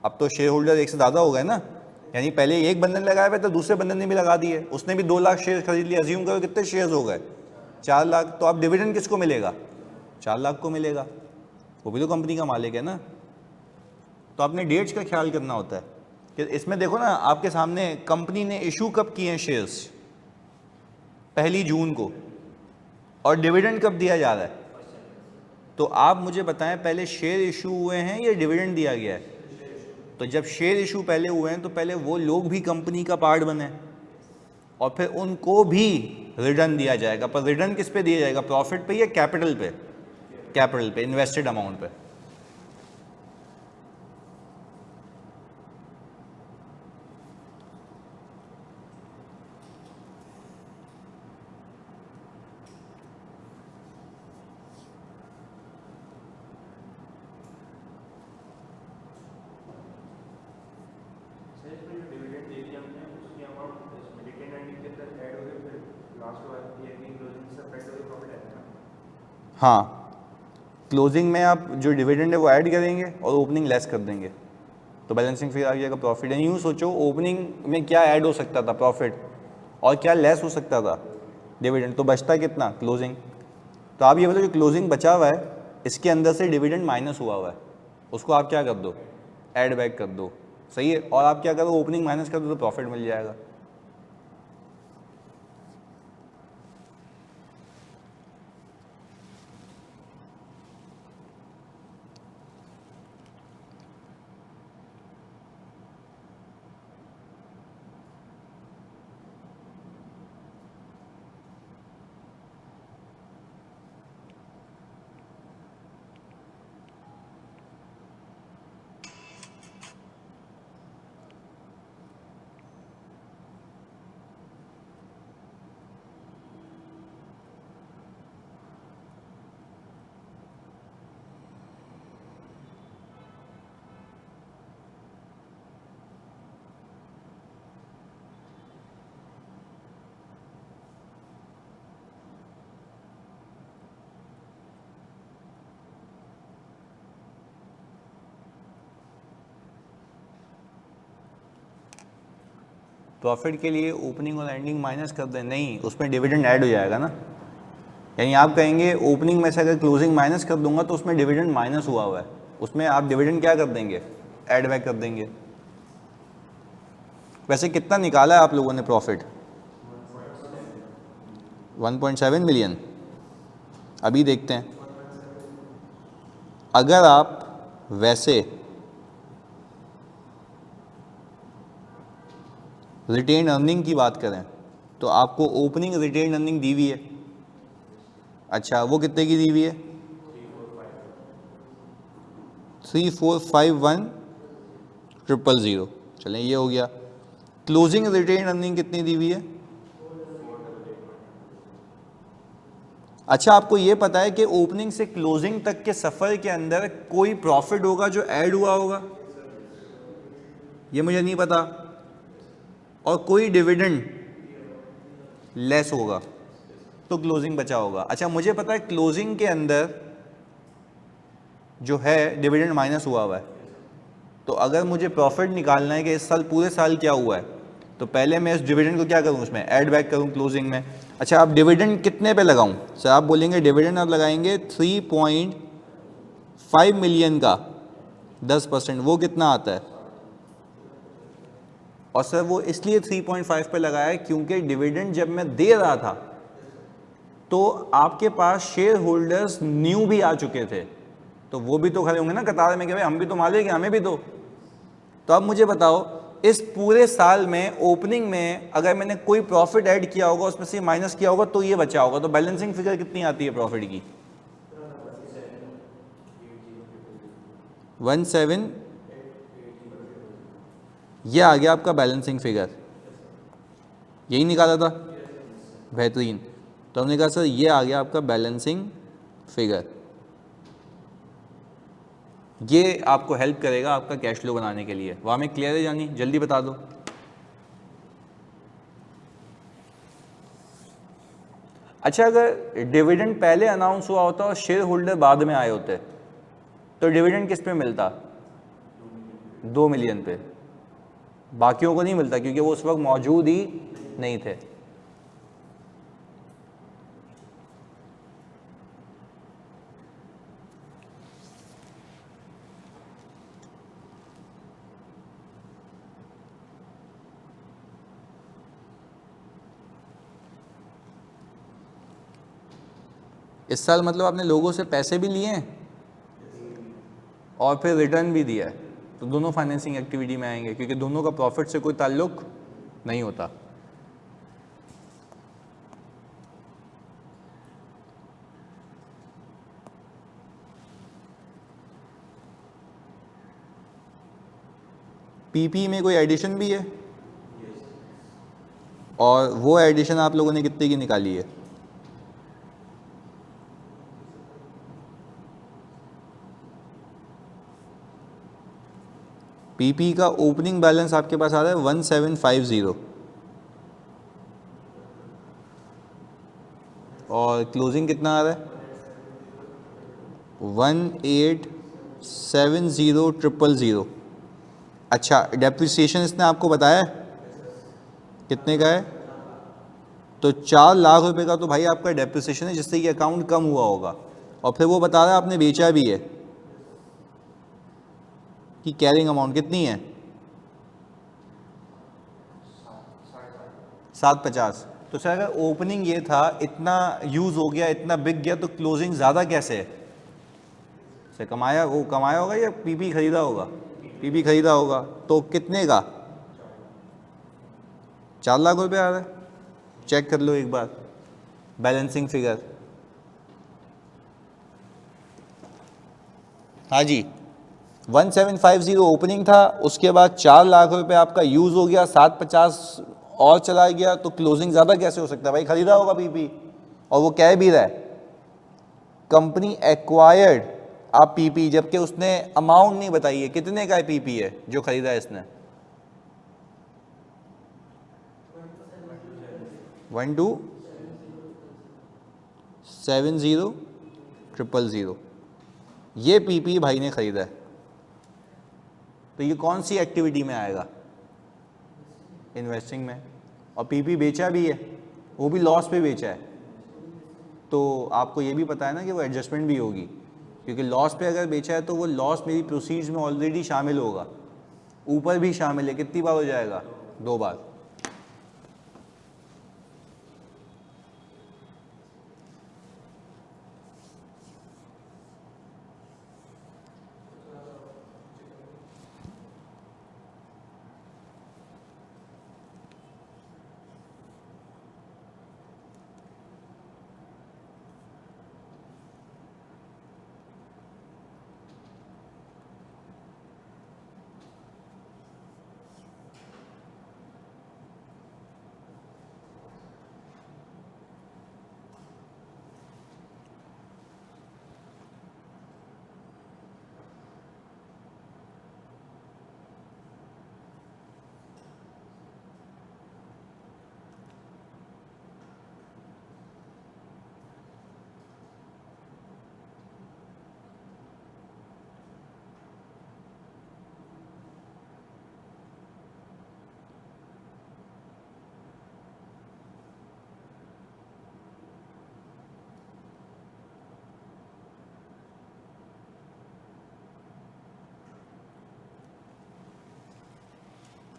अब तो शेयर होल्डर एक से ज़्यादा हो गए ना, यानी पहले एक बंदे ने लगाए हुए तो दूसरे बंदे ने भी लगा दिए, उसने भी 2 लाख शेयर खरीद लिए, अज्यूम करो कितने शेयर्स हो गए? 4 लाख। तो अब डिविडेंड किसको मिलेगा? 4 लाख को मिलेगा, वो भी तो कंपनी का मालिक है ना। तो आपने डेट्स का ख्याल करना होता है कि इसमें देखो ना आपके सामने कंपनी ने इशू कब किए हैं शेयर्स? 1 जून को, और डिविडेंड कब दिया जा रहा है? तो आप मुझे बताएं पहले शेयर इशू हुए हैं या डिविडेंड दिया गया है? तो जब शेयर इशू पहले हुए हैं तो पहले वो लोग भी कंपनी का पार्ट बने और फिर उनको भी रिटर्न दिया जाएगा। पर रिटर्न किस पे दिया जाएगा? प्रॉफिट पे या कैपिटल पे? कैपिटल पे, इन्वेस्टेड अमाउंट पे। हाँ, क्लोजिंग में आप जो डिविडेंड है वो ऐड करेंगे और ओपनिंग लेस कर देंगे। तो बैलेंसिंग फिगर आ जाएगा प्रॉफिट। एंड यूँ सोचो ओपनिंग में क्या ऐड हो सकता था प्रॉफिट और क्या लेस हो सकता था डिविडेंड, तो बचता कितना क्लोजिंग। तो आप ये बोलो जो क्लोजिंग बचा हुआ है इसके अंदर से डिविडेंड माइनस हुआ है, उसको आप क्या कर दो, ऐड बैक कर दो, सही है। और आप क्या करो, ओपनिंग माइनस कर दो तो प्रॉफिट मिल जाएगा। प्रॉफिट के लिए ओपनिंग और एंडिंग माइनस कर दें, नहीं, उसमें डिविडेंड ऐड हो जाएगा ना। यानी आप कहेंगे ओपनिंग में से अगर क्लोजिंग माइनस कर दूंगा तो उसमें डिविडेंड माइनस हुआ हुआ है, उसमें आप डिविडेंड क्या कर देंगे, ऐड बैक कर देंगे। वैसे कितना निकाला है आप लोगों ने प्रॉफिट, 1.7 मिलियन। अभी देखते हैं, अगर आप वैसे रिटेन अर्निंग की बात करें तो आपको ओपनिंग रिटेन अर्निंग दी हुई है। अच्छा, वो कितने की दी हुई है, 3,451,000। चलें, ये हो गया। क्लोजिंग रिटेन अर्निंग कितनी दी हुई है। अच्छा, आपको ये पता है कि ओपनिंग से क्लोजिंग तक के सफ़र के अंदर कोई प्रॉफिट होगा जो ऐड हुआ होगा, ये मुझे नहीं पता, और कोई डिविडेंड लेस होगा तो क्लोजिंग बचा होगा। अच्छा, मुझे पता है क्लोजिंग के अंदर जो है डिविडेंड माइनस हुआ है, तो अगर मुझे प्रॉफिट निकालना है कि इस साल पूरे साल क्या हुआ है, तो पहले मैं इस डिविडेंड को क्या करूं, उसमें ऐड बैक करूं क्लोजिंग में। अच्छा, आप डिविडेंड कितने पे लगाऊं, सर आप बोलेंगे डिविडेंड आप लगाएंगे 3.5 मिलियन का 10%, वो कितना आता है। और सर वो इसलिए 3.5 पे लगाया है क्योंकि डिविडेंड जब मैं दे रहा था तो आपके पास शेयर होल्डर्स न्यू भी आ चुके थे, तो वो भी तो खड़े होंगे ना कतार में कि भाई हम भी तो मालिक हैं, हमें भी दो। तो अब मुझे बताओ, इस पूरे साल में ओपनिंग में अगर मैंने कोई प्रॉफिट ऐड किया होगा उसमें से माइनस किया होगा तो ये बचा होगा, तो बैलेंसिंग फिगर कितनी आती है प्रॉफिट की, 17, ये आ गया आपका बैलेंसिंग फिगर, यही निकाला था, बेहतरीन। तो हमने कहा सर ये आ गया आपका बैलेंसिंग फिगर, ये आपको हेल्प करेगा आपका कैश फ्लो बनाने के लिए। वहाँ में क्लियर है जानी, जल्दी बता दो। अच्छा, अगर डिविडेंड पहले अनाउंस हुआ होता और शेयर होल्डर बाद में आए होते तो डिविडेंड किस पे मिलता, 2 मिलियन पे, बाकियों को नहीं मिलता क्योंकि वो उस वक्त मौजूद ही नहीं थे। इस साल मतलब आपने लोगों से पैसे भी लिए हैं और फिर रिटर्न भी दिया है, तो दोनों फाइनेंसिंग एक्टिविटी में आएंगे क्योंकि दोनों का प्रॉफिट से कोई ताल्लुक नहीं होता। पीपी में कोई एडिशन भी है, और वो एडिशन आप लोगों ने कितने की निकाली है, पीपी का ओपनिंग बैलेंस आपके पास आ रहा है 1750 और क्लोजिंग कितना आ रहा है 1870000। अच्छा, डेप्रिसिएशन इसने आपको बताया है कितने का है? तो 4 लाख रुपए का तो भाई आपका डेप्रिसिएशन है, जिससे कि अकाउंट कम हुआ होगा। और फिर वो बता रहा है आपने बेचा भी है, कि कैरिंग अमाउंट कितनी है? 750। तो सर अगर ओपनिंग ये था, इतना यूज़ हो गया, इतना बिक गया, तो क्लोजिंग ज़्यादा कैसे है? सर कमाया, वो कमाया होगा या पीपी खरीदा होगा? पीपी खरीदा होगा। तो कितने का? 4 लाख रुपए आ रहा है। चेक कर लो एक बार बैलेंसिंग फिगर। हाँ जी, 1750 ओपनिंग था, उसके बाद 4 लाख रुपए आपका यूज़ हो गया, 750 और चला गया, तो क्लोजिंग ज़्यादा कैसे हो सकता है भाई? खरीदा होगा पीपी। और वो कह भी रहा है कंपनी एक्वायर्ड आप पीपी, जबकि उसने अमाउंट नहीं बताई है कितने का पीपी है जो खरीदा है इसने। 127000 ये पीपी भाई ने खरीदा है। तो ये कौन सी एक्टिविटी में आएगा? इन्वेस्टिंग में। और पीपी बेचा भी है, वो भी लॉस पे बेचा है। तो आपको ये भी पता है ना कि वो एडजस्टमेंट भी होगी, क्योंकि लॉस पे अगर बेचा है तो वो लॉस मेरी प्रोसीड्स में ऑलरेडी शामिल होगा, ऊपर भी शामिल है। कितनी बार हो जाएगा? 2 बार।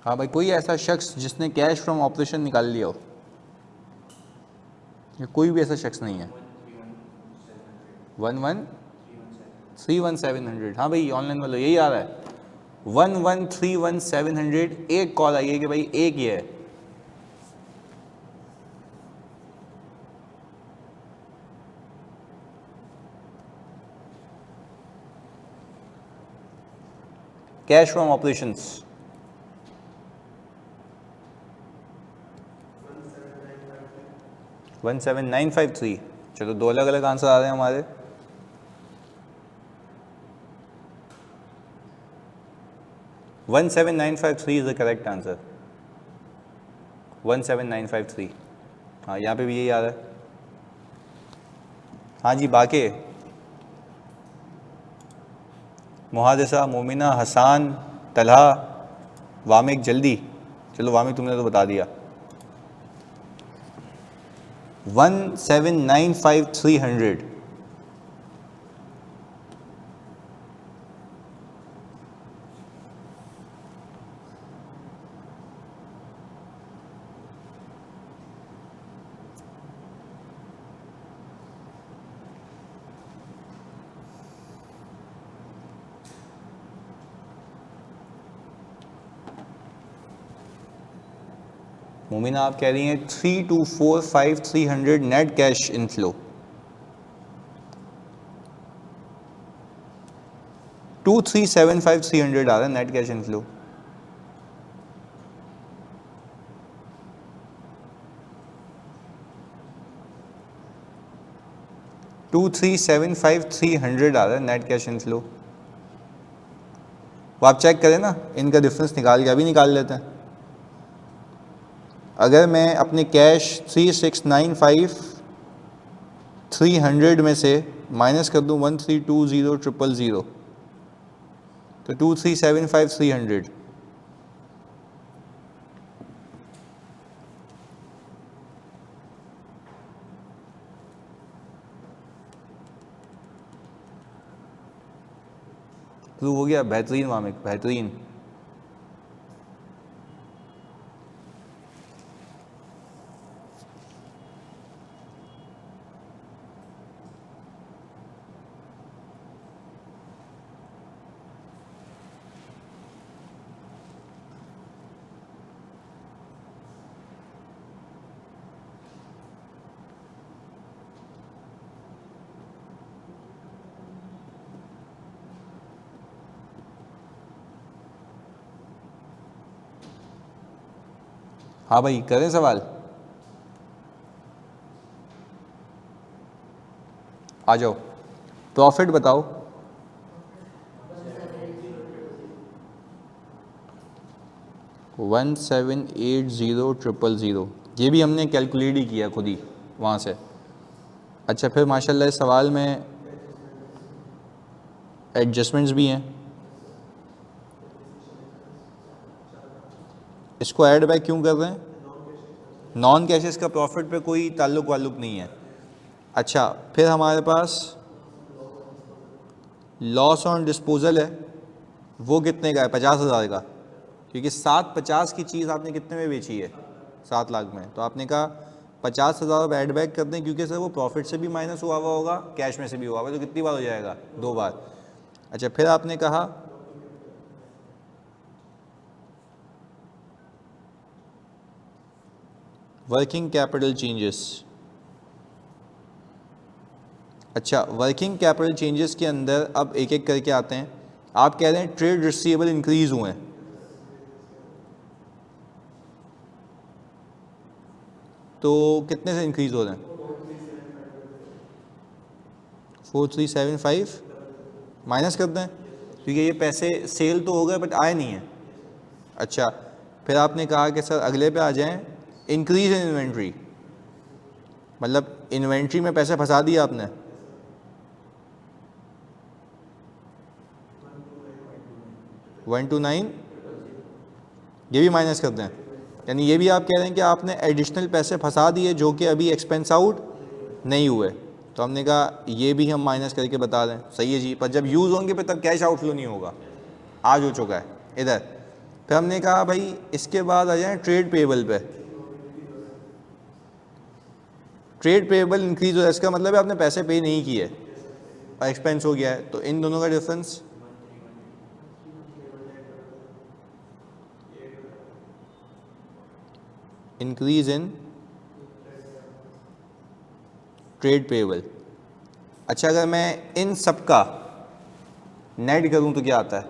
हाँ भाई, कोई ऐसा शख्स जिसने कैश फ्रॉम ऑपरेशन निकाल लिया हो? या कोई भी ऐसा शख्स नहीं है? 1131,700। हाँ भाई, ऑनलाइन वाला यही आ रहा है 1131,700। एक कॉल आई है कि भाई एक ही है। Cash from operations 17953। चलो, 2 अलग अलग आंसर आ रहे हैं हमारे। 17953 इज द करेक्ट आंसर। 17953। हाँ, यहाँ पे भी यही आ रहा है। हाँ जी, बाके, मुहादिसा, मोमिना, हसान, तलहा, वामिक, जल्दी। चलो वामिक, तुमने तो बता दिया। 1795300। मोमिना आप कह रही हैं 3245300 नेट कैश इनफ्लो। 2375300 आ रहा है नेट कैश इनफ्लो। $2375300 आ रहा है नेट कैश इनफ्लो। वो आप चेक करें ना, इनका डिफरेंस निकाल के अभी निकाल लेते हैं। अगर मैं अपने कैश 3695300 में से माइनस कर दूं 1320000, तो 2375300 अप्रूव हो गया, बेहतरीन मामिक, बेहतरीन। हाँ भाई, करें सवाल, आ जाओ। प्रॉफिट बताओ। वन 1,780,000, ये भी हमने कैलकुलेट ही किया खुद ही वहाँ से। अच्छा, फिर माशाल्लाह इस सवाल में एडजस्टमेंट्स भी हैं, इसको ऐड बैक क्यों कर रहे हैं? नॉन कैशेस का प्रॉफिट पे कोई ताल्लुक वाल्लुक नहीं है। अच्छा, फिर हमारे पास लॉस ऑन डिस्पोजल है, वो कितने का है? 50,000 का, क्योंकि 750 की चीज़ आपने कितने में बेची है? 7 लाख में। तो आपने कहा 50,000 ऐड बैक कर दें, क्योंकि सर वो प्रॉफिट से भी माइनस हुआ हुआ होगा, कैश में से भी हुआ हुआ, तो कितनी बार हो जाएगा? 2 बार। अच्छा, फिर आपने कहा वर्किंग कैपिटल चेंजेस। अच्छा, वर्किंग कैपिटल चेंजेस के अंदर अब एक एक करके आते हैं। आप कह रहे हैं ट्रेड रिसीवेबल इंक्रीज हुए हैं, तो कितने से इंक्रीज हो रहे हैं? 4,375 माइनस कर दें, क्योंकि ये पैसे सेल तो हो गए बट आए नहीं हैं। अच्छा, फिर आपने कहा कि सर अगले पे आ जाएं, इंक्रीज इन इन्वेंट्री, मतलब इन्वेंट्री में पैसे फंसा दिए आपने। 129, ये भी माइनस कर दें, यानी ये भी आप कह रहे हैं कि आपने एडिशनल पैसे फंसा दिए जो कि अभी एक्सपेंस आउट नहीं हुए। तो हमने कहा ये भी हम माइनस करके बता दें, सही है जी, पर जब यूज़ होंगे पे तब कैश आउटफ्लो नहीं होगा, आज हो चुका है इधर। फिर हमने कहा भाई इसके बाद आ जाए ट्रेड पेएबल पे। ट्रेड पेएबल इंक्रीज हो रहा है, इसका मतलब है आपने पैसे पे नहीं किए और एक्सपेंस हो गया है, तो इन दोनों का difference increase in trade payable. अच्छा, अगर मैं इन सब का नेट करूं तो क्या आता है?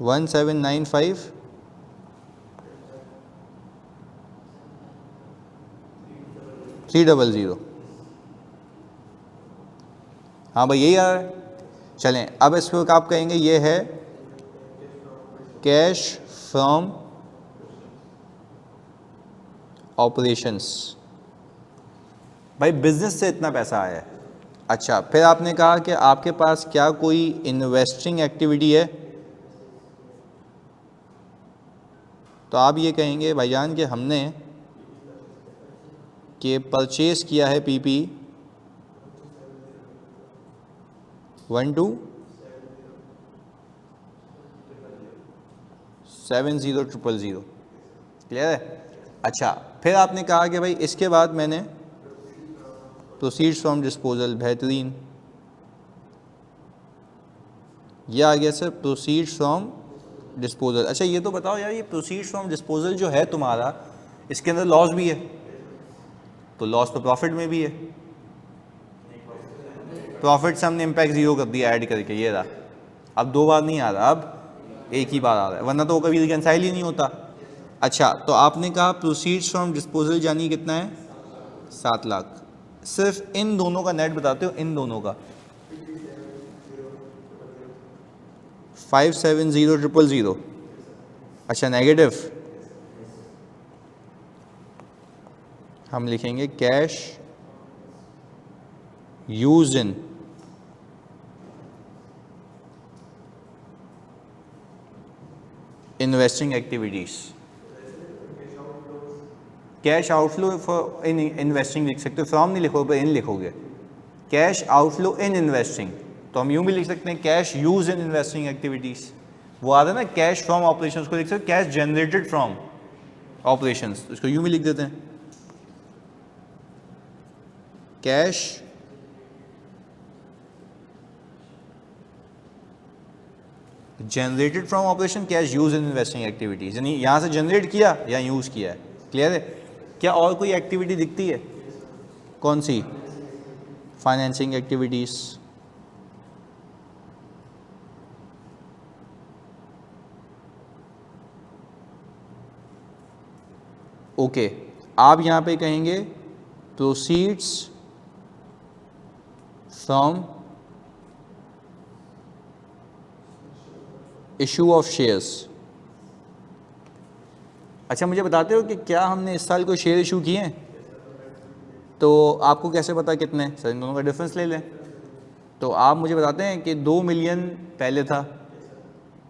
1,795 300। हाँ भाई, यही आ रहा है। चलें, अब इसको आप कहेंगे ये है कैश फ्रॉम ऑपरेशंस, भाई बिजनेस से इतना पैसा आया है। अच्छा, फिर आपने कहा कि आपके पास क्या कोई इन्वेस्टिंग एक्टिविटी है, तो आप ये कहेंगे भाईजान कि हमने कि परचेज किया है पीपी 1270,000। क्लियर है? अच्छा, फिर आपने कहा कि भाई इसके बाद मैंने प्रोसीड्स फ्रॉम डिस्पोजल, बेहतरीन, ये आ गया सर प्रोसीड्स फ्रॉम डिस्पोजल। अच्छा, ये तो बताओ यार, ये प्रोसीड्स फ्रॉम डिस्पोजल जो है तुम्हारा, इसके अंदर लॉस भी है, तो लॉस तो प्रॉफिट में भी है। प्रॉफिट से हमने इम्पैक्ट जीरो कर दिया ऐड करके, ये रहा। अब 2 बार नहीं आ रहा, अब एक ही बार आ रहा है, वरना तो वो कभी रिकंसाइल ही नहीं होता। अच्छा, तो आपने कहा प्रोसीड्स फ्रॉम डिस्पोजल यानी कितना है? 7 लाख। सिर्फ इन दोनों का नेट बताते हो, इन दोनों का 570,000। अच्छा, नेगेटिव हम लिखेंगे cash use in investing activities. Cash outflow for in investing लिख सकते हो, फ्रॉम नहीं लिखोगे, इन लिखोगे। कैश आउटफ्लो इन इन्वेस्टिंग, तो हम यूँ भी लिख सकते हैं cash use in investing activities. वो आता है ना कैश फ्रॉम ऑपरेशंस को लिख सकते हैं कैश जनरेटेड फ्रॉम ऑपरेशंस, इसको यूँ भी लिख देते हैं cash generated from operation, cash use in investing activities, यानी यहाँ से जनरेट किया या यूज़ किया है। क्लियर है? क्या और कोई एक्टिविटी दिखती है? कौन सी? Financing activities. ओके, आप यहाँ पे कहेंगे proceeds from issue of shares. अच्छा, मुझे बताते हो कि क्या हमने इस साल कोई शेयर इशू किए हैं? तो आपको कैसे पता कितने? सर इन दोनों का डिफरेंस ले लें। तो आप मुझे बताते हैं कि 2 मिलियन पहले था,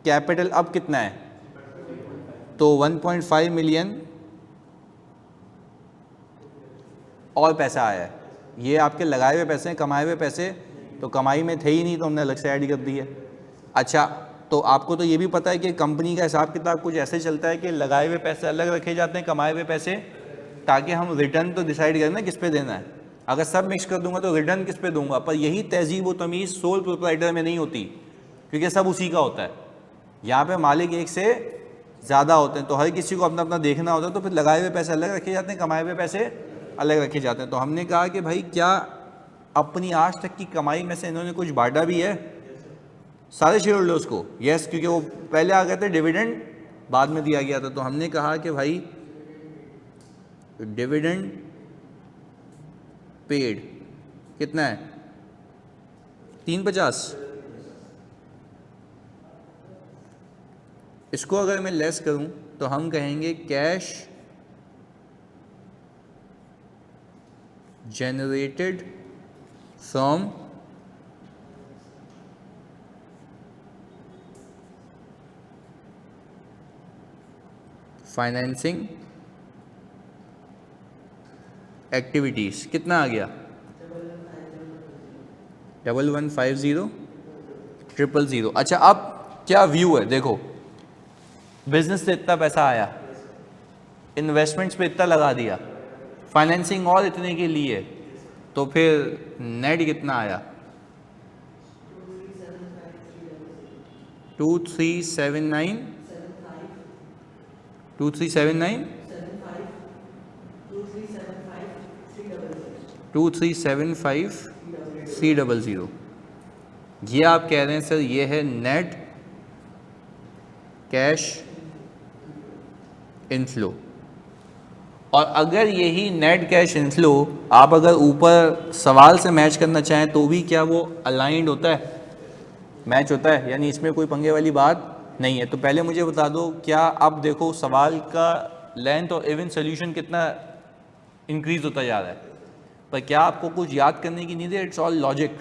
कैपिटल अब कितना है? तो 1.5 मिलियन और पैसा आया है। ये आपके लगाए हुए पैसे हैं, कमाए हुए पैसे तो कमाई में थे ही नहीं, तो हमने अलग से ऐड कर दी है। अच्छा, तो आपको तो ये भी पता है कि कंपनी का हिसाब किताब कुछ ऐसे चलता है कि लगाए हुए पैसे अलग रखे जाते हैं, कमाए हुए पैसे, ताकि हम रिटर्न तो डिसाइड करें ना किस पे देना है। अगर सब मिक्स कर दूंगा तो रिटर्न किस पे दूंगा, पर यही तहजीब व तमीज़ सोल प्रोप्राइटर में नहीं होती, क्योंकि सब उसी का होता है। यहाँ पे मालिक एक से ज़्यादा होते हैं, तो हर किसी को अपना अपना देखना होता है, तो फिर लगाए हुए पैसे अलग रखे जाते हैं, कमाए हुए पैसे अलग रखे जाते हैं। तो हमने कहा कि भाई क्या अपनी आज तक की कमाई में से इन्होंने कुछ बांटा भी है सारे शेयर होल्डर्स को? यस, क्योंकि वो पहले आ गए थे, डिविडेंड बाद में दिया गया था। तो हमने कहा कि भाई डिविडेंड पेड कितना है? 350। इसको अगर मैं लेस करूं तो हम कहेंगे cash generated from financing activities कितना आ गया? 1150,000। अच्छा, अब क्या व्यू है? देखो, बिजनेस से इतना पैसा आया, इन्वेस्टमेंट्स पे इतना लगा दिया, फाइनेंसिंग और इतने के लिए, तो फिर नेट कितना आया? 2379 2375,300। ये आप कह रहे हैं सर ये है नेट कैश इनफ्लो। और अगर यही नेट कैश इनफ्लो आप अगर ऊपर सवाल से मैच करना चाहें तो भी क्या वो अलाइंड होता है? मैच होता है, यानी इसमें कोई पंगे वाली बात नहीं है। तो पहले मुझे बता दो, क्या अब देखो सवाल का लेंथ और इवन सोल्यूशन कितना इंक्रीज होता जा रहा है, पर क्या आपको कुछ याद करने की नहीं है? इट्स ऑल लॉजिक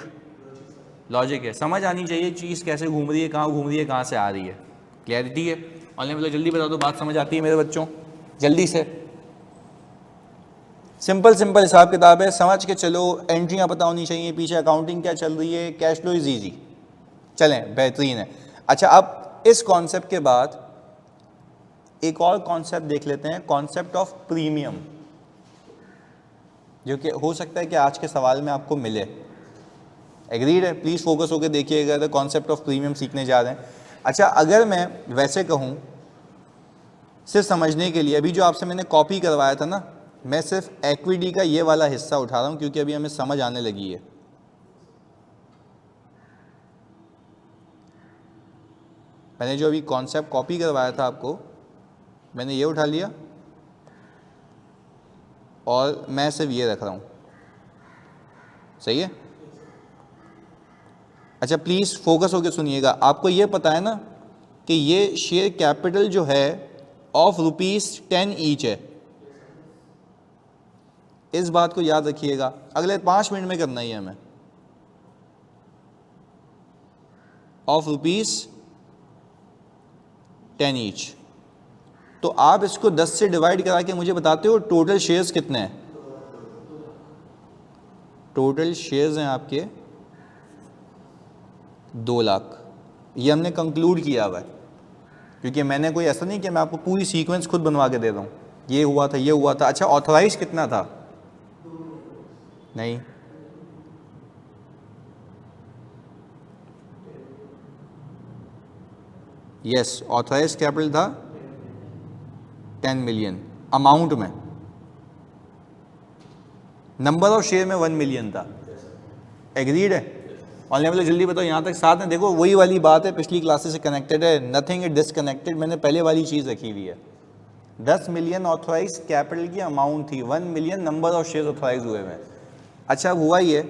है, समझ आनी चाहिए चीज़ कैसे घूम रही है, कहाँ घूम रही है, कहाँ से आ रही है। क्लैरिटी है? ऑनलाइन वाला जल्दी बता दो, बात समझ आती है मेरे बच्चों? जल्दी से। सिंपल हिसाब किताब है, समझ के चलो। एंट्रियाँ पता होनी चाहिए, पीछे अकाउंटिंग क्या चल रही है, कैश फ्लो इज ईजी। चलें, बेहतरीन है। अच्छा, अब इस कॉन्सेप्ट के बाद एक और कॉन्सेप्ट देख लेते हैं, कॉन्सेप्ट ऑफ प्रीमियम, जो कि हो सकता है कि आज के सवाल में आपको मिले। एग्रीड है? प्लीज़ फोकस होकर देखिएगा, तो कॉन्सेप्ट ऑफ प्रीमियम सीखने जा रहे हैं। अच्छा, अगर मैं वैसे कहूँ सिर्फ समझने के लिए, अभी जो आपसे मैंने कॉपी करवाया था ना, मैं सिर्फ इक्विटी का ये वाला हिस्सा उठा रहा हूँ क्योंकि अभी हमें समझ आने लगी है। मैंने जो अभी कॉन्सेप्ट कॉपी करवाया था आपको, मैंने ये उठा लिया और मैं सिर्फ ये रख रहा हूँ। सही है? अच्छा, प्लीज़ फोकस होकर सुनिएगा। आपको ये पता है ना कि ये शेयर कैपिटल जो है ऑफ ₹10 ईच है। इस बात को याद रखिएगा, अगले 5 मिनट में करना ही है हमें। Of ₹10 each. तो आप इसको 10 से डिवाइड करा के मुझे बताते हो टोटल शेयर्स कितने हैं? टोटल शेयर्स हैं आपके 2 लाख। ये हमने कंक्लूड किया हुआ है, क्योंकि मैंने कोई ऐसा नहीं कि मैं आपको पूरी सीक्वेंस खुद बनवा के दे रहा हूँ, ये हुआ था, ये हुआ था। अच्छा, ऑथराइज कितना था? नहीं, यस, ऑथराइज कैपिटल था 10 मिलियन अमाउंट में, नंबर ऑफ शेयर में 1 मिलियन था। एग्रीड है? ऑनलाइन वाले जल्दी बताओ, यहाँ तक साथ में देखो, वही वाली बात है, पिछली क्लासेस से कनेक्टेड है, नथिंग इज डिसकनेक्टेड। मैंने पहले वाली चीज़ रखी हुई है। 10 मिलियन ऑथराइज कैपिटल की अमाउंट थी, 1 million number of share authorise हुए हैं। अच्छा, अब हुआ ये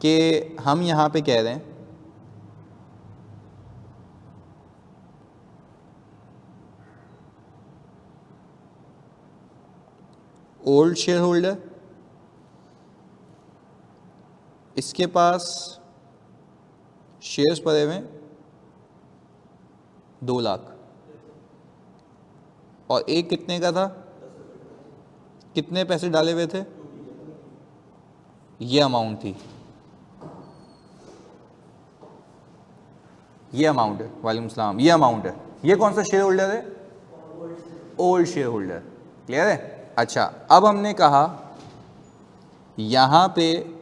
कि हम यहाँ पे कह रहे हैं ओल्ड शेयर होल्डर, इसके पास शेयर्स पड़े हुए 2 लाख, और एक कितने का था? कितने पैसे डाले हुए थे? ये अमाउंट थी, ये अमाउंट है। वालेकुम सलाम, ये अमाउंट है। ये कौन सा शेयर होल्डर है? Old share holder. क्लियर है? अच्छा, अब हमने कहा यहाँ पे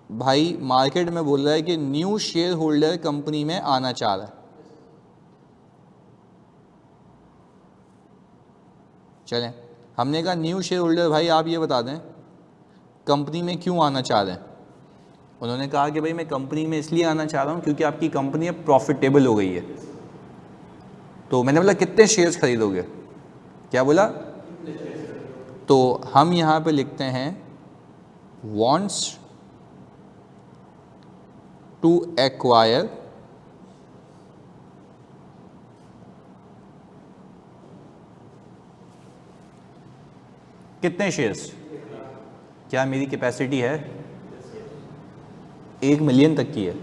भाई मार्केट में बोल रहा है कि न्यू शेयर होल्डर कंपनी में आना चाह रहा है। चलें, हमने कहा न्यू शेयर होल्डर भाई आप ये बता दें कंपनी में क्यों आना चाह रहे हैं। उन्होंने कहा कि भाई मैं कंपनी में इसलिए आना चाह रहा हूँ क्योंकि आपकी कंपनी अब प्रॉफिटेबल हो गई है। तो मैंने बोला कितने शेयर्स खरीदोगे? क्या बोला? तो हम यहाँ पे लिखते हैं wants to acquire कितने शेयर्स? क्या मेरी कैपेसिटी है 1 मिलियन तक की है?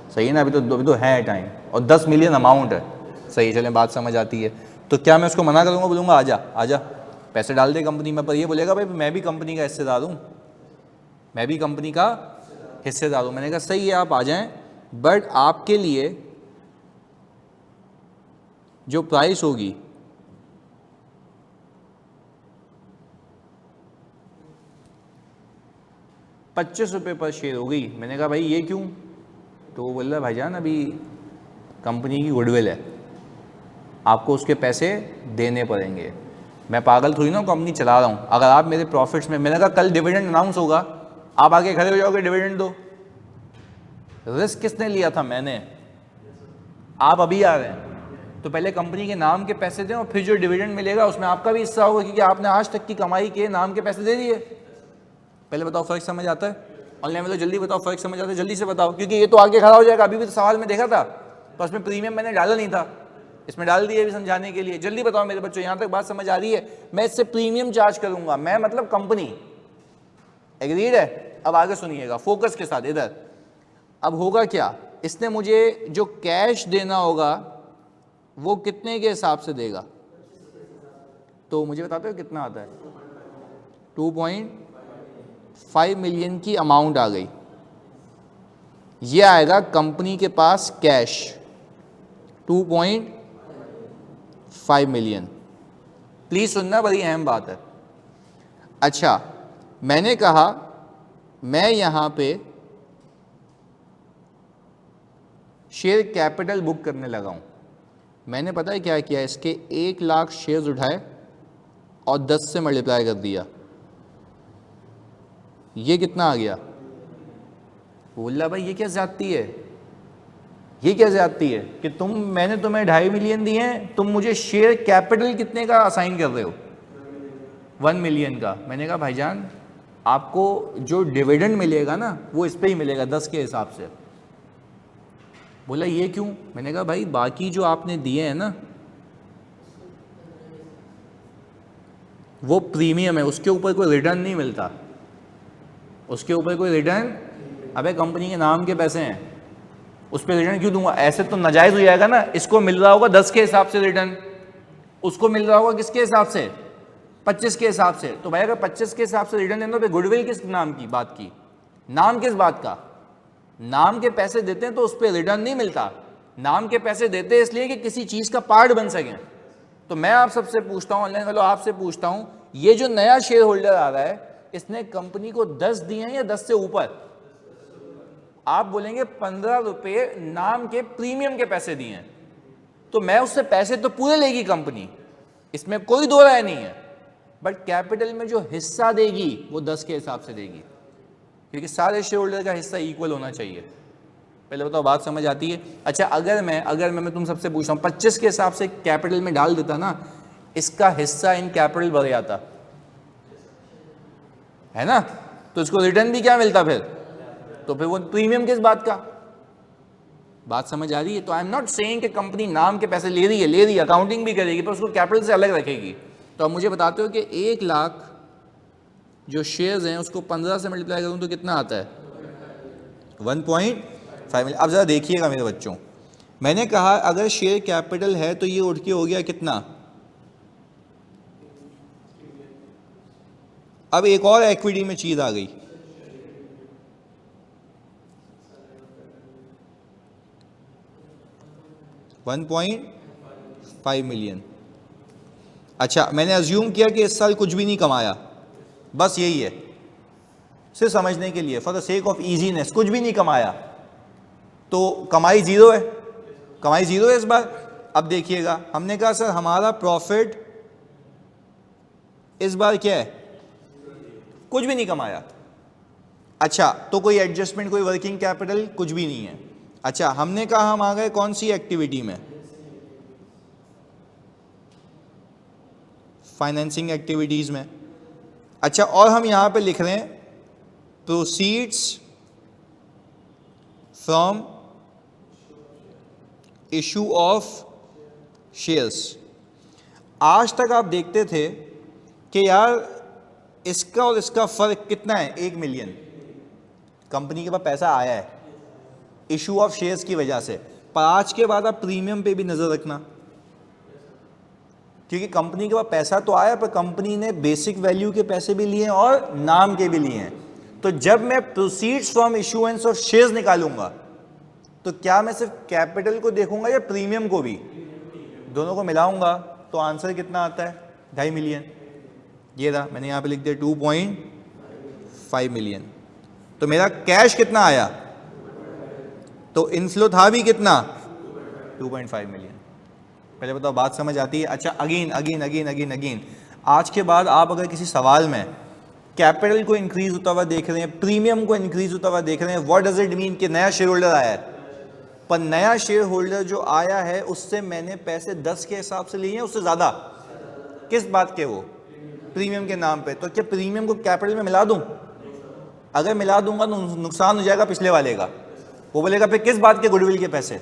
सही है ना? अभी तो है टाइम, और 10 मिलियन अमाउंट है। सही, चलें बात समझ आती है। तो क्या मैं उसको मना करूँगा? बोलूँगा आजा आजा पैसे डाल दे कंपनी में, पर ये बोलेगा भाई मैं भी कंपनी का हिस्सेदार हूँ, मैं भी कंपनी का हिस्सेदार हूँ। मैंने कहा सही है आप आ जाएं, बट आपके लिए जो प्राइस होगी ₹25 पर शेयर हो गई। मैंने कहा भाई ये क्यों? तो वो बोल रहा भाईजान अभी कंपनी की गुडविल है, आपको उसके पैसे देने पड़ेंगे। मैं पागल थोड़ी ना कंपनी चला रहा हूँ। अगर आप मेरे प्रॉफिट्स में, मैंने कहा कल डिविडेंड अनाउंस होगा, आप आके खड़े हो जाओगे डिविडेंड दो। रिस्क किसने लिया था? मैंने। आप अभी आ रहे हैं तो पहले कंपनी के नाम के पैसे दें और फिर जो डिविडेंड मिलेगा उसमें आपका भी हिस्सा होगा, क्योंकि आपने आज तक की कमाई के नाम के पैसे दे दिए। पहले बताओ फ़र्क समझ आता है? ऑनलाइन में तो जल्दी बताओ फ़र्क समझ आता है, जल्दी से बताओ, क्योंकि ये तो आगे खड़ा हो जाएगा। अभी भी तो सवाल में देखा था तो उसमें प्रीमियम मैंने डाला नहीं था, इसमें डाल दिए भी समझाने के लिए। जल्दी बताओ मेरे बच्चों, यहाँ तक बात समझ आ रही है? मैं इससे प्रीमियम चार्ज करूंगा, मैं मतलब कंपनी। एग्रीड है? अब आगे सुनिएगा फोकस के साथ इधर। अब होगा क्या, इसने मुझे जो कैश देना होगा वो कितने के हिसाब से देगा? तो मुझे बताते हो कितना आता है? 2.5 मिलियन की अमाउंट आ गई। ये आएगा कंपनी के पास कैश 2.5 मिलियन। प्लीज सुनना, बड़ी अहम बात है। अच्छा, मैंने कहा मैं यहां पे शेयर कैपिटल बुक करने लगा हूं। मैंने पता है क्या किया, इसके 1 लाख शेयर्स उठाए और 10 से मल्टीप्लाई कर दिया। ये कितना आ गया? बोला भाई ये क्या ज्यादती है, ये क्या ज्यादती है कि मैंने तुम्हें 2.5 मिलियन दिए हैं, तुम मुझे शेयर कैपिटल कितने का असाइन कर रहे हो? 1 मिलियन का। मैंने कहा भाईजान आपको जो डिविडेंड मिलेगा ना वो इस पे ही मिलेगा 10 के हिसाब से। बोला ये क्यों? मैंने कहा भाई बाकी जो आपने दिए हैं ना वो प्रीमियम है, उसके ऊपर कोई रिटर्न नहीं मिलता, उसके ऊपर कोई रिटर्न। अबे कंपनी के नाम के पैसे हैं, उस पर रिटर्न क्यों दूंगा? ऐसे तो नाजायज हो जाएगा ना। इसको मिल रहा होगा 10 के हिसाब से रिटर्न, उसको मिल रहा होगा किसके हिसाब से? 25 के हिसाब से। तो भाई अगर 25 के हिसाब से रिटर्न देना तो गुडविल किस नाम की बात की? नाम किस बात का? नाम के पैसे देते हैं तो उस पर रिटर्न नहीं मिलता, नाम के पैसे देते हैं इसलिए कि किसी चीज का पार्ट बन सकें। तो मैं आप सबसे पूछता हूं, ऑनलाइन वालों आपसे पूछता हूं, ये जो नया शेयर होल्डर आ रहा है इसने कंपनी को 10 दिए हैं या 10 से ऊपर? आप बोलेंगे 15 रुपए नाम के प्रीमियम के पैसे दिए हैं, तो मैं उससे पैसे तो पूरे लेगी कंपनी, इसमें कोई दो राय नहीं है, बट कैपिटल में जो हिस्सा देगी वो 10 के हिसाब से देगी, क्योंकि सारे शेयर होल्डर का हिस्सा इक्वल होना चाहिए। पहले बताओ बात समझ आती है? अच्छा, अगर मैं तुम सबसे पूछता हूँ 25 के हिसाब से कैपिटल में डाल देता ना, इसका हिस्सा इन कैपिटल बढ़ जाता है ना, तो इसको रिटर्न भी क्या मिलता फिर? तो फिर वो प्रीमियम किस बात का? बात समझ आ रही है? तो आई एम नॉट सेइंग कि कंपनी नाम के पैसे ले रही है, अकाउंटिंग भी करेगी, पर उसको कैपिटल से अलग रखेगी। तो अब मुझे बताते हो कि 1 लाख जो शेयर्स हैं उसको 15 से मल्टीप्लाई करूं तो कितना आता है? 1.5 मिलियन। अब जरा देखिएगा मेरे बच्चों, मैंने कहा अगर शेयर कैपिटल है तो ये उठ के हो गया कितना? अब एक और इक्विटी में चीज आ गई, $1.5 मिलियन। अच्छा, मैंने अज्यूम किया कि इस साल कुछ भी नहीं कमाया, बस यही है, सिर्फ समझने के लिए, for the sake of easiness, कुछ भी नहीं कमाया, तो कमाई जीरो है, कमाई जीरो है इस बार। अब देखिएगा, हमने कहा सर हमारा प्रॉफिट इस बार क्या है? कुछ भी नहीं कमाया। अच्छा, तो कोई एडजस्टमेंट, कोई वर्किंग कैपिटल, कुछ भी नहीं है। अच्छा, हमने कहा हम आ गए कौन सी एक्टिविटी में? फाइनेंसिंग एक्टिविटीज में। अच्छा, और हम यहां पे लिख रहे हैं proceeds from issue of shares. आज तक आप देखते थे कि यार इसका और इसका फर्क कितना है? 1 मिलियन। कंपनी के पास पैसा आया है इशू ऑफ शेयर्स की वजह से, पर आज के बाद आप प्रीमियम पे भी नजर रखना, क्योंकि कंपनी के पास पैसा तो आया पर कंपनी ने बेसिक वैल्यू के पैसे भी लिए और नाम के भी लिए हैं। तो जब मैं proceeds from issuance of shares निकालूंगा तो क्या मैं सिर्फ कैपिटल को देखूंगा या प्रीमियम को भी? दोनों को मिलाऊंगा तो आंसर कितना आता है? 2.5 मिलियन। ये रहा, मैंने यहां पे लिख दिया 2.5 मिलियन। तो मेरा कैश कितना आया? तो इनफ्लो था भी कितना? 2.5 मिलियन। पहले बताओ बात समझ आती है? अच्छा, अगेन आज के बाद आप अगर किसी सवाल में कैपिटल को इंक्रीज होता हुआ देख रहे हैं, प्रीमियम को इंक्रीज होता हुआ देख रहे हैं, व्हाट डज इट मीन कि नया शेयर होल्डर आया है, पर नया शेयर होल्डर जो आया है उससे मैंने पैसे 10 के हिसाब से लिए हैं, उससे ज्यादा किस बात के? वो प्रीमियम के नाम पे। तो क्या प्रीमियम को कैपिटल में मिला दूं? अगर मिला दूंगा तो नुकसान हो जाएगा पिछले वाले का, वो बोलेगा फिर किस बात के गुडविल के पैसे?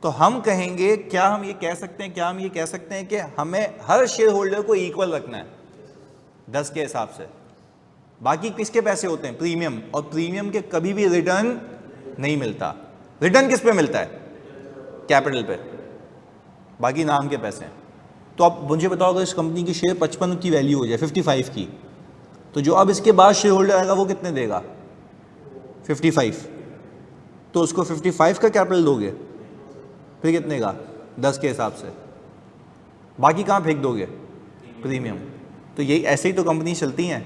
तो हम कहेंगे, क्या हम ये कह सकते हैं कि हमें हर शेयर होल्डर को इक्वल रखना है 10 के हिसाब से। बाकी किसके पैसे होते हैं? प्रीमियम, और प्रीमियम के कभी भी रिटर्न नहीं मिलता। रिटर्न किस पे मिलता है? कैपिटल पे, बाकी नाम के पैसे हैं। तो अब मुझे बताओ, अगर इस कंपनी की शेयर 55 की वैल्यू हो जाए 55 की, तो जो अब इसके बाद शेयर होल्डर आएगा वो कितने देगा? 55। तो उसको 55 का कैपिटल दोगे, फिर कितने का? 10 के हिसाब से। बाकी कहाँ फेंक दोगे? प्रीमियम। तो यही ऐसे ही तो कंपनी चलती हैं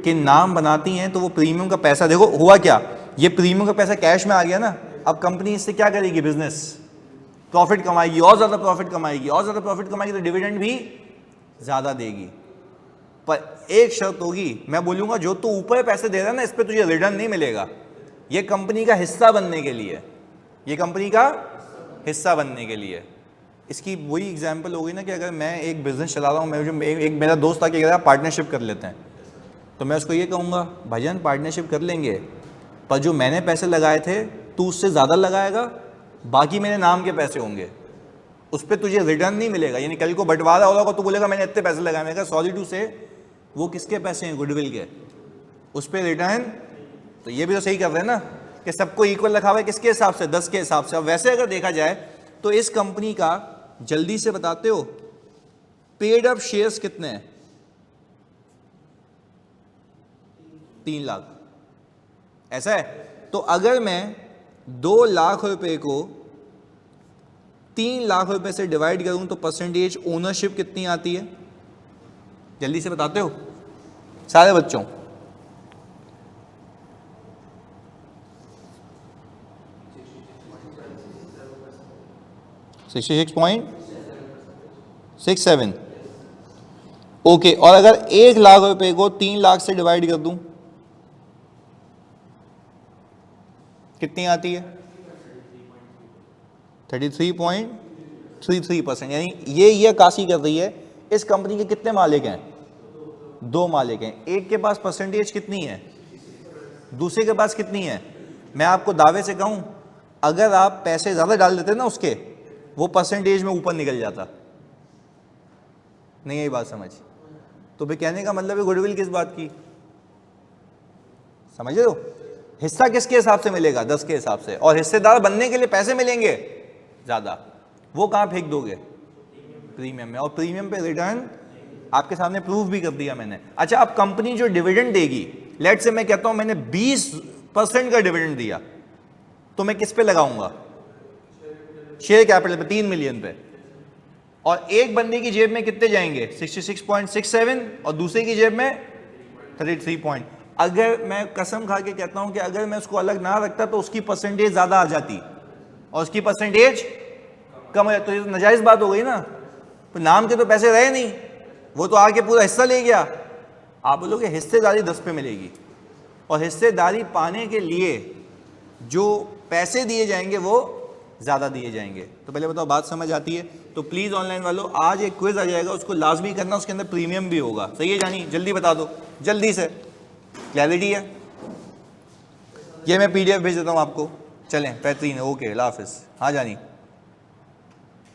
कि नाम बनाती हैं तो वो प्रीमियम का पैसा, देखो हुआ क्या, ये प्रीमियम का पैसा कैश में आ गया ना, अब कंपनी इससे क्या करेगी? बिजनेस, प्रॉफिट कमाएगी, और ज़्यादा प्रॉफिट कमाएगी, और ज़्यादा प्रॉफिट कमाएगी तो डिविडेंड भी ज़्यादा देगी। पर एक शर्त होगी, मैं बोलूँगा जो तू ऊपर पैसे दे रहा है ना, इस पर तुझे रिटर्न नहीं मिलेगा। ये कंपनी का हिस्सा बनने के लिए, ये कंपनी का हिस्सा बनने के लिए। इसकी वही एग्जांपल हो गई ना कि अगर मैं एक बिज़नेस चला रहा हूँ, मैं जो एक मेरा दोस्त आके कह रहा है पार्टनरशिप कर लेते हैं, तो मैं उसको ये कहूँगा भाईजान पार्टनरशिप कर लेंगे, पर जो मैंने पैसे लगाए थे तू उससे ज़्यादा लगाएगा, बाकी मेरे नाम के पैसे होंगे, उस पर तुझे रिटर्न नहीं मिलेगा। यानी कल को बंटवारा होगा तो बोलेगा मैंने इतने पैसे लगाए, मैंने कहा सॉरी टू से वो किसके पैसे हैं? गुडविल के, उस पर रिटर्न। तो ये भी तो सही कर रहे हैं ना कि सबको इक्वल रखा हुआ है, किसके हिसाब से? 10 के हिसाब से। अब वैसे अगर देखा जाए तो इस कंपनी का, जल्दी से बताते हो, पेड अप शेयर्स कितने हैं? 3 लाख। ऐसा है? तो अगर मैं 2 लाख रुपए को 3 लाख रुपए से डिवाइड करूं तो परसेंटेज ओनरशिप कितनी आती है? जल्दी से बताते हो सारे बच्चों? $66.67। ओके, और अगर 1 लाख रुपए को 3 लाख से डिवाइड कर दूं कितनी आती है? 33.33%। यानी ये काशी कर रही है। इस कंपनी के कितने मालिक हैं? 2 मालिक हैं। एक के पास परसेंटेज कितनी है, दूसरे के पास कितनी है? मैं आपको दावे से कहूं, अगर आप पैसे ज्यादा डाल देते ना उसके, वो परसेंटेज में ऊपर निकल जाता। नहीं, यही बात समझ? तो फिर कहने का मतलब है गुडविल किस बात की, समझ रहे हो? हिस्सा किसके हिसाब से मिलेगा? 10 के हिसाब से। और हिस्सेदार बनने के लिए पैसे मिलेंगे ज्यादा, वो कहां फेंक दोगे? प्रीमियम में। और प्रीमियम पे रिटर्न आपके सामने प्रूव भी कर दिया मैंने। अच्छा, अब कंपनी जो डिविडेंड देगी, लेट से मैं कहता हूं मैंने 20% का डिविडेंड दिया, तो मैं किस पे लगाऊंगा? शेयर कैपिटल पे, 3 मिलियन पे। और एक बंदे की जेब में कितने जाएंगे? 66.67, और दूसरे की जेब में 33 अगर मैं कसम खा के कहता हूं कि अगर मैं उसको अलग ना रखता तो उसकी परसेंटेज ज्यादा आ जाती और उसकी परसेंटेज कम हो जाती। तो ये तो नाजायज बात हो गई ना। तो नाम के तो पैसे रहे नहीं, वो तो आके पूरा हिस्सा ले गया। आप बोलोगे हिस्सेदारी 10 पे मिलेगी, और हिस्सेदारी पाने के लिए जो पैसे दिए जाएंगे वो ज़्यादा दिए जाएंगे। तो पहले बताओ बात समझ आती है? तो प्लीज़ ऑनलाइन वालों, आज एक क्विज आ जाएगा, उसको लाजमी करना, उसके अंदर प्रीमियम भी होगा। सही है जानी? जल्दी बता दो, जल्दी से। क्लैरिटी है? ये मैं PDF भेज देता हूँ आपको। चलें बेहतरीन है। ओके, अल्लाह हाफिज़। हाँ जानी।